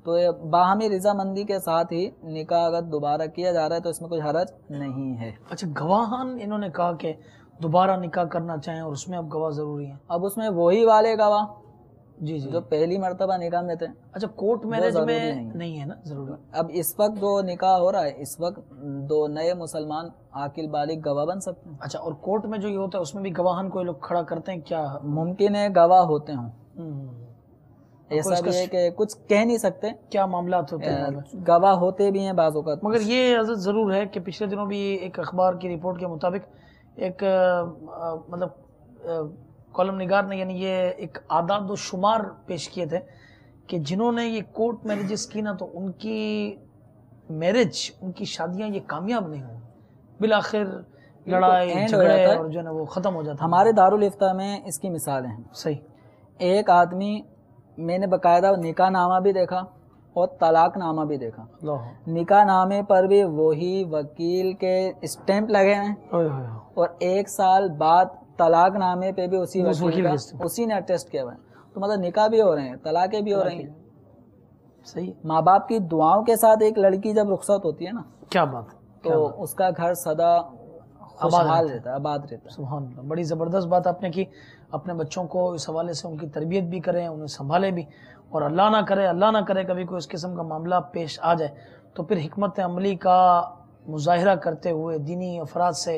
تو باہمی رضامندی کے ساتھ ہی نکاح اگر دوبارہ کیا جا رہا ہے تو اس میں کوئی حرج نہیں ہے۔ اچھا گواہان انہوں نے کہا کہ دوبارہ نکاح کرنا چاہیں اور اس میں اب گواہ ضروری ہیں، اب اس میں وہی والے گواہ جی جو پہلی مرتبہ نکاح میں تھے۔ اچھا کورٹ میرج میں نہیں ہے نا ضروری؟ اب اس وقت جو نکاح ہو رہا ہے اس وقت دو نئے مسلمان عاقل بالغ گواہ بن سکتے ہیں۔ اچھا اور کورٹ میں جو یہ ہوتا ہے اس میں بھی گواہان کوئی لوگ کھڑا کرتے ہیں کیا؟ ممکن ہے گواہ ہوتے ہوں، ایسا بھی ہے کہ کچھ کہہ نہیں سکتے کیا معاملات ہوتے ہیں، گواہ ہوتے بھی ہیں بعض اوقات۔ مگر یہ حضرت ضرور ہے کہ پچھلے دنوں بھی ایک اخبار کی رپورٹ کے مطابق ایک مطلب کالم نگار نے یعنی یہ ایک اعداد و شمار پیش کیے تھے کہ جنہوں نے یہ کورٹ میرجز کی نا تو ان کی میرج، ان کی شادیاں یہ کامیاب نہیں ہوئی، بالآخر لڑائی جھگڑے اور جو ہے نا وہ ختم ہو جاتا۔ ہمارے دارالفتہ میں اس کی مثالیں ہیں۔ صحیح، ایک آدمی میں نے باقاعدہ نکاح نامہ بھی دیکھا اور طلاق نامہ بھی دیکھا، نکاح نامے پر بھی وہی وکیل کے اسٹیمپ لگے ہیں اور 1 سال بعد طلاق نامے پہ بھی اسی اس وکیل وکیل کا کے اسی نے اٹیسٹ کیا ہوا ہے. تو مطلب نکاح بھی ہو رہے ہیں, طلاقیں بھی ہو رہی ہیں. صحیح, ماں باپ کی دعاؤں کے ساتھ ایک لڑکی جب رخصت ہوتی ہے نا, کیا بات ہے, تو اس کا گھر سدا خوشحال رہتا ہے, آباد رہتا ہے. سبحان اللہ, بڑی زبردست بات آپ نے کی. اپنے بچوں کو اس حوالے سے ان کی تربیت بھی کریں, انہیں سنبھالیں بھی, اور اللہ نہ کرے کبھی کوئی اس قسم کا معاملہ پیش آ جائے تو پھر حکمت عملی کا مظاہرہ کرتے ہوئے دینی افراد سے,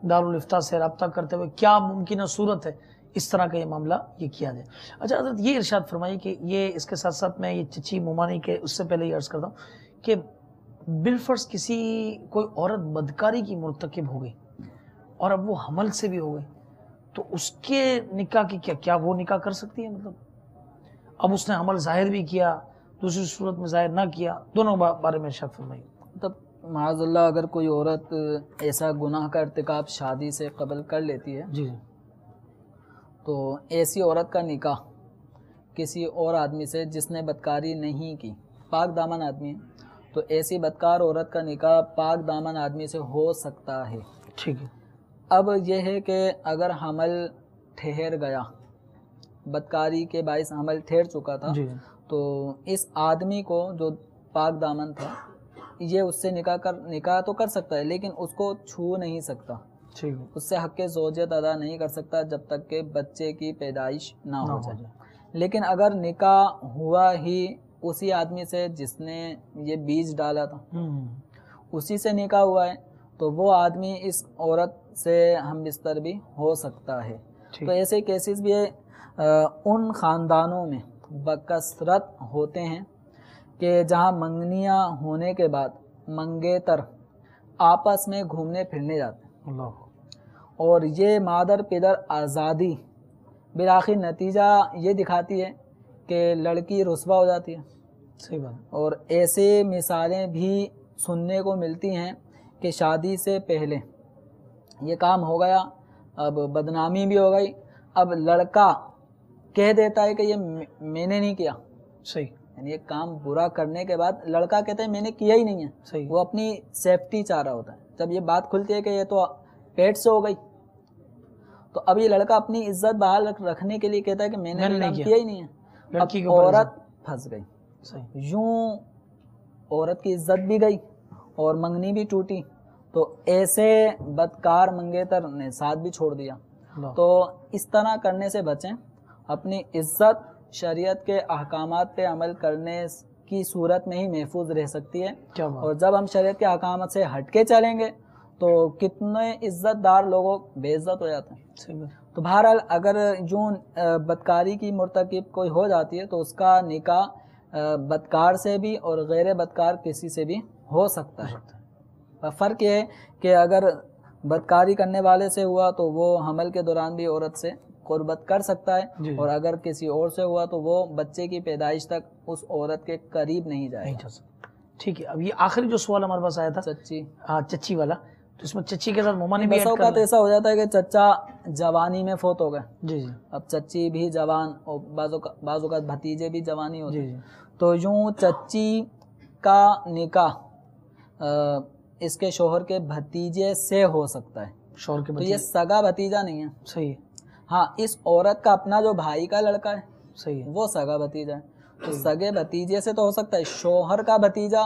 دارالافتاء سے رابطہ کرتے ہوئے کیا ممکنہ صورت ہے اس طرح کا یہ معاملہ یہ کیا جائے. اچھا حضرت, یہ ارشاد فرمائیے کہ یہ اس کے ساتھ ساتھ میں یہ چچی مومانی کے اس سے پہلے یہ عرض کرتا ہوں کہ بالفرض کسی کوئی عورت بدکاری کی مرتکب ہو گئی اور اب وہ حمل سے بھی ہو گئی, تو اس کے نکاح کی کیا وہ نکاح کر سکتی ہے؟ مطلب اب اس نے حمل ظاہر بھی کیا, دوسری صورت میں ظاہر نہ کیا, دونوں بارے میں ارشاد فرمائیے. مطلب معاذ اللہ اگر کوئی عورت ایسا گناہ کا ارتکاب شادی سے قبل کر لیتی ہے, جی تو ایسی عورت کا نکاح کسی اور آدمی سے جس نے بدکاری نہیں کی, پاک دامن آدمی ہے, تو ایسی بدکار عورت کا نکاح پاک دامن آدمی سے ہو سکتا ہے. ٹھیک ہے. اب یہ ہے کہ اگر حمل ٹھہر گیا, بدکاری کے باعث حمل ٹھہر چکا تھا, جی تو اس آدمی کو جو پاک دامن تھا یہ اس سے نکاح تو کر سکتا ہے, لیکن اس کو چھو نہیں سکتا, ٹھیک ہے, اس سے حق زوجیت ادا نہیں کر سکتا جب تک کہ بچے کی پیدائش نہ ہو جائے. لیکن اگر نکاح ہوا ہی اسی آدمی سے جس نے یہ بیج ڈالا تھا, اسی سے نکاح ہوا ہے, تو وہ آدمی اس عورت سے ہم بستر بھی ہو سکتا ہے. تو ایسے کیسز بھی ان خاندانوں میں بکثرت ہوتے ہیں کہ جہاں منگنیاں ہونے کے بعد منگیتر آپس میں گھومنے پھرنے جاتے ہیں, اللہ, اور یہ مادر پدر آزادی بالآخر نتیجہ یہ دکھاتی ہے کہ لڑکی رسوا ہو جاتی ہے. صحیح بات. اور ایسے مثالیں بھی سننے کو ملتی ہیں کہ شادی سے پہلے یہ کام ہو گیا, اب بدنامی بھی ہو گئی, اب لڑکا کہہ دیتا ہے کہ یہ میں نے نہیں کیا. صحیح, یعنی یہ کام برا کرنے کے بعد لڑکا کہتا ہے میں نے کیا ہی نہیں ہے. صحیح, وہ اپنی سیفٹی چاہ رہا ہوتا ہے. جب یہ بات کھلتی ہے کہ یہ تو پیٹ سے ہو گئی, تو اب یہ لڑکا اپنی عزت بحال رکھنے کے لیے کہتا ہے کہ میں نے کام کیا ہی نہیں ہے. لڑکی اب عورت پھنس گئی. صحیح, یوں عورت کی عزت بھی گئی اور منگنی بھی ٹوٹی. تو ایسے بدکار منگیتر نے ساتھ بھی چھوڑ دیا. تو اس طرح کرنے سے بچیں, اپنی عزت شریعت کے احکامات پہ عمل کرنے کی صورت میں ہی محفوظ رہ سکتی ہے. اور جب ہم شریعت کے احکامات سے ہٹ کے چلیں گے تو کتنے عزت دار لوگوں بے عزت ہو جاتے ہیں. تو بہرحال اگر یوں بدکاری کی مرتکب کوئی ہو جاتی ہے تو اس کا نکاح بدکار سے بھی اور غیر بدکار کسی سے بھی ہو سکتا ہے. فرق یہ ہے کہ اگر بدکاری کرنے والے سے ہوا تو وہ حمل کے دوران بھی عورت سے قربت کر سکتا ہے, اور اگر کسی اور سے ہوا تو وہ بچے کی پیدائش تک اس عورت کے قریب نہیں جائے گا. ٹھیک ہے. اب یہ آخری جو سوال ہمارے پاس آیا تھا چچی والا, تو اس میں چچی کے ساتھ مومانی بھی ایڈ کر لیں. ایسا ہو جاتا ہے کہ چچا جوانی میں فوت ہو گئے, جی جی, اب چچی بھی جوان اور بعض اوقات بھتیجے بھی جوانی ہوتے ہیں. جی, تو یوں چچی کا نکاح اس کے شوہر کے بھتیجے سے ہو سکتا ہے. شوہر کے تو یہ سگا بھتیجا نہیں ہے. صحیح ہے. ہاں, اس عورت کا اپنا جو بھائی کا لڑکا ہے, صحیح ہے, وہ سگا بھتیجا ہے. تو سگے بھتیجے سے تو ہو سکتا ہے. شوہر کا بھتیجا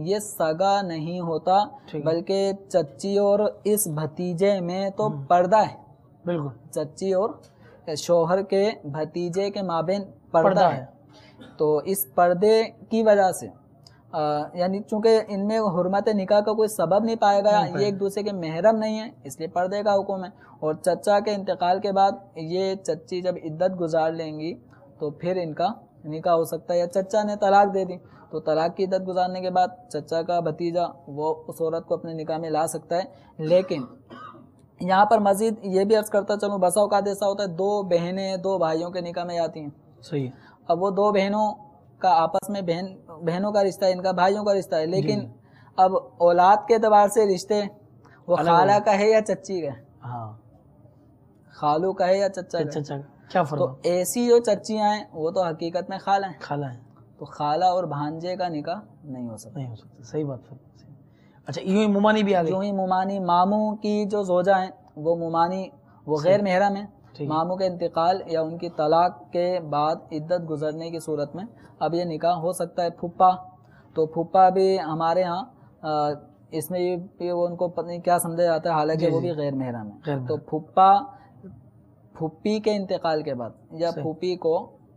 یہ سگا نہیں ہوتا, بلکہ چچی اور اس بھتیجے میں تو پردہ ہے. بالکل, چچی اور شوہر کے بھتیجے کے مابین پردہ ہے. تو اس پردے کی وجہ سے یعنی چونکہ ان میں حرمت نکاح کا کوئی سبب نہیں پایا گیا, یہ ایک دوسرے کے محرم نہیں ہیں, اس لیے پردے کا حکم ہے. اور چچا کے انتقال کے بعد یہ چچی جب عدت گزار لیں گی تو پھر ان کا نکاح ہو سکتا ہے. یا چچا نے طلاق دے دی تو طلاق کی عدت گزارنے کے بعد چچا کا بھتیجا وہ اس عورت کو اپنے نکاح میں لا سکتا ہے. لیکن یہاں پر مزید یہ بھی عرض کرتا چلوں, بسا اوقات ایسا ہوتا ہے دو بہنیں دو بھائیوں کے نکاح میں آتی ہیں. صحیح. اب وہ دو بہنوں کا آپس میں بہنوں کا رشتہ ہے, ان کا بھائیوں کا رشتہ ہے, لیکن اب اولاد کے اعتبار سے رشتے وہ خالہ کا ہے یا چچی کا ہے, ہاں, خالو کا ہے یا چچا کا, کیا فرق؟ تو ایسی جو چچیاں ہیں وہ تو حقیقت میں خالہ ہیں. خالہ ہیں, تو خالہ اور بھانجے کا نکاح نہیں ہو سکتا. نہیں ہو سکتا. صحیح بات. اچھا, یوں ہی مومانی بھی آ گئی. یوں ہی مومانی ماموں کی جو زوجہ ہیں وہ مومانی وہ غیر محرم ہیں. ٹھیک. ماموں کے انتقال یا ان کی طلاق کے بعد عدت گزرنے کی صورت میں اب یہ نکاح ہو سکتا ہے. پھپھا، تو پھپھا بھی ہمارے ہاں اس میں یہ وہ ان کو پتہ نہیں کیا سمجھا جاتا ہے، حالانکہ وہ بھی غیر محرم ہے. تو پھپھا پھوپھی کے انتقال کے بعد یا پھوپھی کو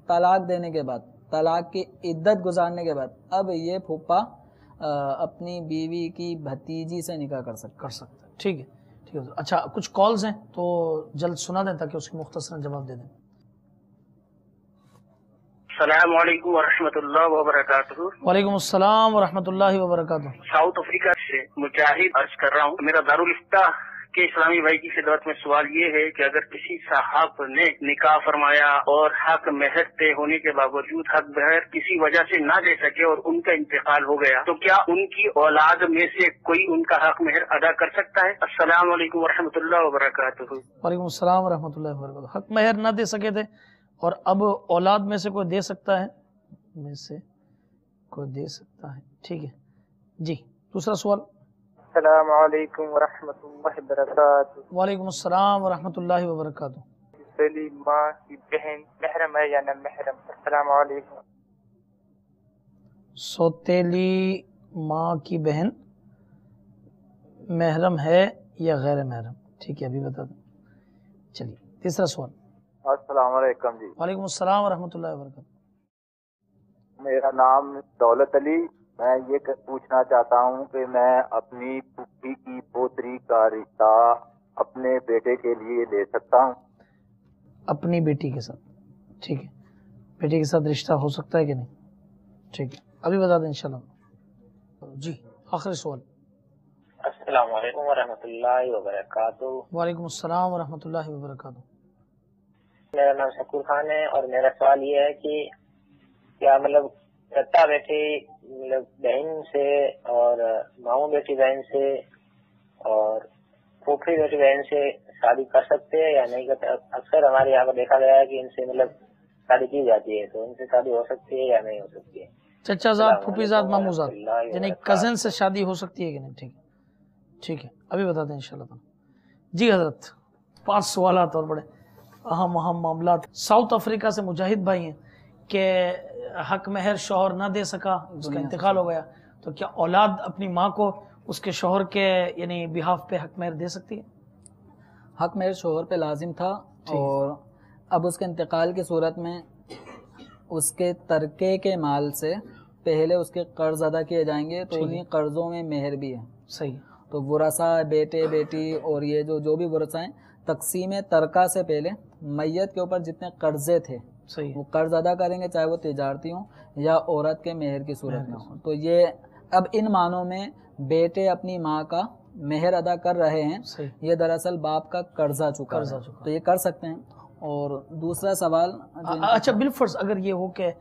طلاق دینے کے بعد، طلاق کی عدت گزارنے کے بعد اب یہ پھوپھا اپنی بیوی کی بھتیجی سے نکاح کر سکتا ہے. ٹھیک ہے ٹھیک ہے. اچھا کچھ کالز ہیں تو جلد سنا دیں تاکہ اس کی مختصراً جواب دے دیں. السلام علیکم ورحمۃ اللہ وبرکاتہ. وعلیکم السلام ورحمۃ اللہ وبرکاتہ. ساؤتھ افریقہ سے مجاہد عرض کر رہا ہوں. میرا دارالفتہ کے اسلامی بھائی کی خدمت میں سوال یہ ہے کہ اگر کسی صاحب نے نکاح فرمایا اور حق مہر طے ہونے کے باوجود حق مہر کسی وجہ سے نہ دے سکے اور ان کا انتقال ہو گیا تو کیا ان کی اولاد میں سے کوئی ان کا حق مہر ادا کر سکتا ہے؟ السلام علیکم ورحمۃ اللہ وبرکاتہ. وعلیکم السلام ورحمۃ اللہ وبرکاتہ. حق مہر نہ دے سکے تھے اور اب اولاد میں سے کوئی دے سکتا ہے، میں سے کوئی دے سکتا ہے. ٹھیک ہے جی. دوسرا سوال. السلام علیکم ورحمۃ اللہ وبرکاتہ. وعلیکم السلام ورحمۃ اللہ وبرکاتہ. پہلی ماں کی بہن محرم ہے یا نہ محرم؟ السلام علیکم. سوتیلی ماں کی بہن محرم ہے یا غیر محرم؟ ٹھیک ہے ابھی بتا دیں. چلیے تیسرا سوال. السلام علیکم جی. وعلیکم السلام ورحمۃ اللہ وبرکاتہ. میرا نام دولت علی. میں یہ پوچھنا چاہتا ہوں کہ میں اپنی پھوپھی کی پوتری کا رشتہ اپنے بیٹے کے لیے لے سکتا ہوں؟ اپنی بیٹی کے ساتھ؟ ٹھیک ہے. بیٹی کے ساتھ رشتہ ہو سکتا ہے کہ نہیں؟ ٹھیک ہے ابھی بتا دیں انشاءاللہ. جی آخری سوال. السلام علیکم ورحمۃ اللہ وبرکاتہ. وعلیکم السلام ورحمۃ اللہ وبرکاتہ. میرا نام شکور خان ہے اور میرا سوال یہ ہے کہ کیا مطلب چچا بیٹی مطلب بہن سے اور ماموں بیٹی بہن سے اور پھوپھی بیٹی بہن سے شادی کر سکتے ہیں یا نہیں کرتے؟ اکثر ہمارے یہاں پر دیکھا گیا ہے کہ ان سے مطلب شادی کی جاتی ہے، تو ان سے شادی ہو سکتی ہے یا نہیں ہو سکتی ہے؟ چچا زاد، پھوپھی زاد، ماموں زاد یعنی کزن سے شادی ہو سکتی ہے کہ نہیں؟ ٹھیک ہے ٹھیک ہے ابھی بتا دیں انشاءاللہ. جی حضرت 5 سوالات اور بڑے اہم معاملات. ساؤتھ افریقہ سے مجاہد بھائی ہیں کہ حق مہر شوہر نہ دے سکا، اس کا انتقال ہو گیا، تو کیا اولاد اپنی ماں کو اس کے شوہر کے یعنی بہاف پہ حق مہر دے سکتی ہے؟ حق مہر شوہر پہ لازم تھا اور اب اس کے انتقال کی صورت میں اس کے ترکے کے مال سے پہلے اس کے قرض ادا کیے جائیں گے، تو انہیں قرضوں میں مہر بھی ہے. صحیح. تو ورثہ بیٹے بیٹی اور یہ جو بھی ورثہ ہیں، تقسیم ترکہ سے پہلے میت کے اوپر جتنے قرضے تھے صحیح وہ قرض ادا کریں گے، چاہے وہ تجارتی ہوں یا عورت کے مہر کی صورت میں ہوں. تو یہ اب ان معنوں میں بیٹے اپنی ماں کا مہر ادا کر رہے ہیں، یہ دراصل باپ کا قرضہ چکا ہے، تو یہ کر سکتے ہیں. اور دوسرا سوال، اچھا بالفرض اگر یہ ہو کہ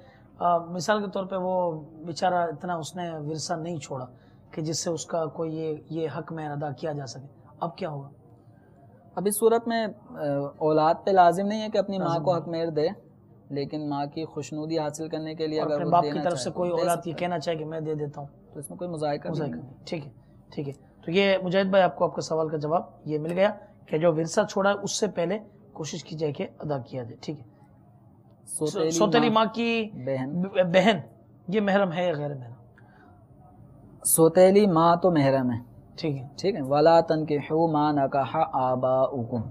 مثال کے طور پہ وہ بیچارہ اتنا اس نے ورثہ نہیں چھوڑا کہ جس سے اس کا کوئی یہ حق مہر ادا کیا جا سکے، اب کیا ہوگا؟ اب اس صورت میں اولاد پہ لازم نہیں ہے کہ اپنی ماں کو حق مہر دے، لیکن ماں کی خوشنودی حاصل کرنے کے لیے اگر باپ کی طرف سے کوئی اولاد یہ کہنا چاہے کہ میں دے دیتا ہوں تو اس میں کوئی مذائقہ نہیں. ٹھیک ہے ٹھیک ہے. تو یہ مجاہد بھائی آپ کو آپ کے سوال کا جواب یہ مل گیا کہ جو ورثہ چھوڑا ہے اس سے پہلے کوشش کی جائے کہ ادا کیا جائے. ٹھیک ہے. سوتیلی ماں کی بہن یہ محرم ہے یا غیر محرم؟ سوتیلی ماں تو محرم ہے. ٹھیک ہے. وَلَا تَنْكِحُوا مَا نَكَحَ آبَاؤُكُمْ،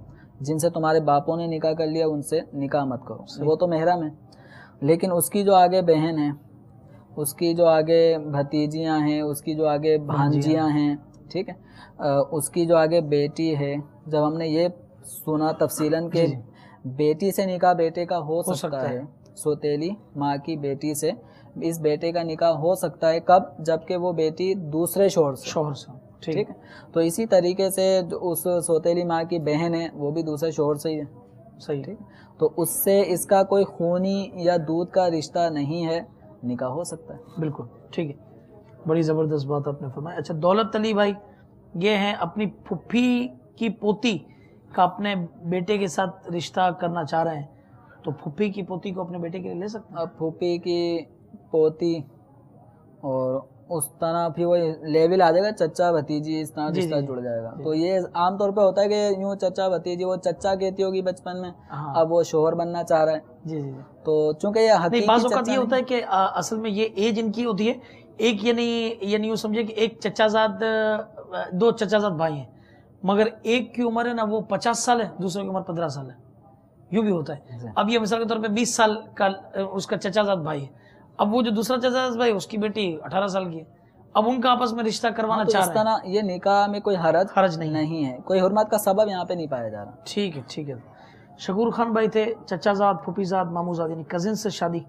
جن سے تمہارے باپوں نے نکاح کر لیا ان سے نکاح مت کرو، وہ تو محرم ہے. لیکن اس کی جو آگے بہن ہے، اس کی جو آگے بھتیجیاں ہیں، اس کی جو آگے بھانجیاں ہیں، ٹھیک ہے، اس کی جو آگے بیٹی ہے. جب ہم نے یہ سنا تفصیلاً کہ بیٹی سے نکاح بیٹے کا ہو سکتا ہے، سوتیلی ماں کی بیٹی سے اس بیٹے کا نکاح ہو سکتا ہے. کب؟ جبکہ وہ بیٹی دوسرے شوہر سے. ٹھیک ہے. تو اسی طریقے سے جو اس سوتیلی ماں کی بہن ہے وہ بھی دوسرے شوہر سے ہی ہے. صحیح. ٹھیک. تو اس سے اس کا کوئی خونی یا دودھ کا رشتہ نہیں ہے، نکاح ہو سکتا ہے. بالکل ٹھیک ہے. بڑی زبردست بات آپ نے فرمائی. اچھا دولت علی بھائی یہ ہیں اپنی پھوپھی کی پوتی کا اپنے بیٹے کے ساتھ رشتہ کرنا چاہ رہے ہیں، تو پھوپھی کی پوتی کو اپنے بیٹے کے لیے لے سکتے ہیں؟ اب پھوپھی کی پوتی اور اس طرح پھر وہ لیول آ جائے گا چچا بھتیجی، اس طرح رشتہ جڑ جائے گا. تو یہ عام طور پہ ہوتا ہے کہ یوں چچا بھتیجی، وہ چچا کہتی ہوگی بچپن میں، اب وہ شوہر بننا چاہ رہا ہے. جی جی. تو چونکہ یہ حقیقی بعض اوقات یہ ہوتا ہے کہ اصل میں یہ ایج ان کی ہوتی ہے ایک، یعنی یوں سمجھے کہ ایک چچا زاد، دو چچا زاد بھائی ہیں، مگر ایک کی عمر ہے نا وہ 50 سال ہے، دوسرے کی عمر 15 سال ہے. یوں بھی ہوتا ہے. اب یہ مثال کے طور پہ 20 سال کا اس کا چچا زاد بھائی ہے، اب وہ جو دوسرا چچا زاد بھائی اس کی بیٹی 18 سال کی ہے، اب ان کا آپس میں رشتہ کروانا چاہ رہے ہیں. اس طرح یہ نکاح میں کوئی حرج نہیں ہے، کوئی حرمت کا سبب یہاں پہ نہیں پایا جا رہا. ٹھیک ہے ٹھیک ہے. شکور خان بھائی تھے، چچا زاد، پھوپھی زاد، مامو زاد یعنی کزن سے شادی،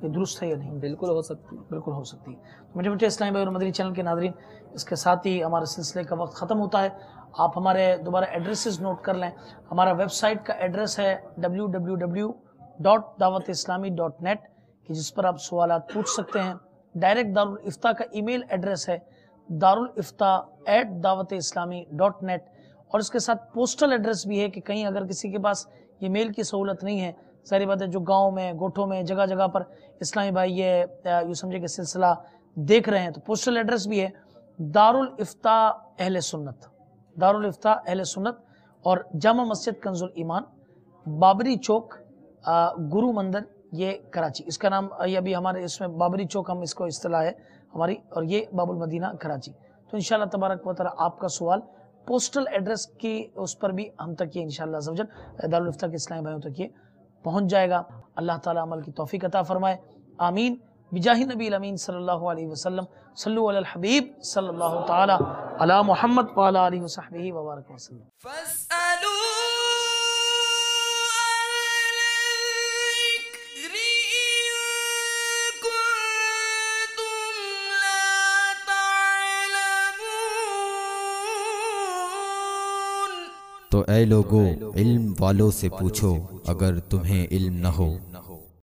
یہ درست ہے یا نہیں؟ بالکل ہو سکتی ہے، بالکل ہو سکتی ہے. میٹھے میٹھے اسلامی بھائی اور مدنی چینل کے ناظرین، اس کے ساتھ ہی ہمارے سلسلے کا وقت ختم ہوتا ہے. آپ ہمارے دوبارہ ایڈریسز نوٹ کر لیں. ہمارا ویب سائٹ کا ایڈریس ہے www.dawatislami.net کہ جس پر آپ سوالات پوچھ سکتے ہیں. ڈائریکٹ دارالفتہ کا ای میل ایڈریس ہے darulifta@dawatislami.net، اور اس کے ساتھ پوسٹل ایڈریس بھی ہے کہ کہیں اگر کسی کے پاس یہ میل کی سہولت نہیں ہے، ظاہر بات ہے جو گاؤں میں، گوٹھوں میں، جگہ جگہ پر اسلامی بھائی یہ یوں سمجھے کہ سلسلہ دیکھ رہے ہیں، تو پوسٹل ایڈریس بھی ہے دارالفتہ اہل سنت، دارالفتہ اہل سنت، اور جامع مسجد کنز الایمان، بابری چوک، گرو مندر، یہ کراچی. اس کا نام یہ ابھی ہمارے اس میں بابری چوک ہم اس کو اصطلاح ہے ہماری، اور یہ باب المدینہ کراچی. تو انشاءاللہ تبارک و تعالی آپ کا سوال پوسٹل ایڈریس کی اس پر بھی ہم تک یہ انشاءاللہ عز و جل دارالفتہ کے اسلامی بھائیوں تک یہ پہنچ جائے گا. اللہ تعالی عمل کی توفیق عطا فرمائے، آمین. بجاہ نبی الامین صلی اللہ علیہ وسلم. صلو علی الحبیب صلی اللہ تعالی علی محمد وعلی آلہ وصحبہ وبارک وسلم. تو اے لوگو، علم والوں سے پوچھو اگر تمہیں علم نہ ہو.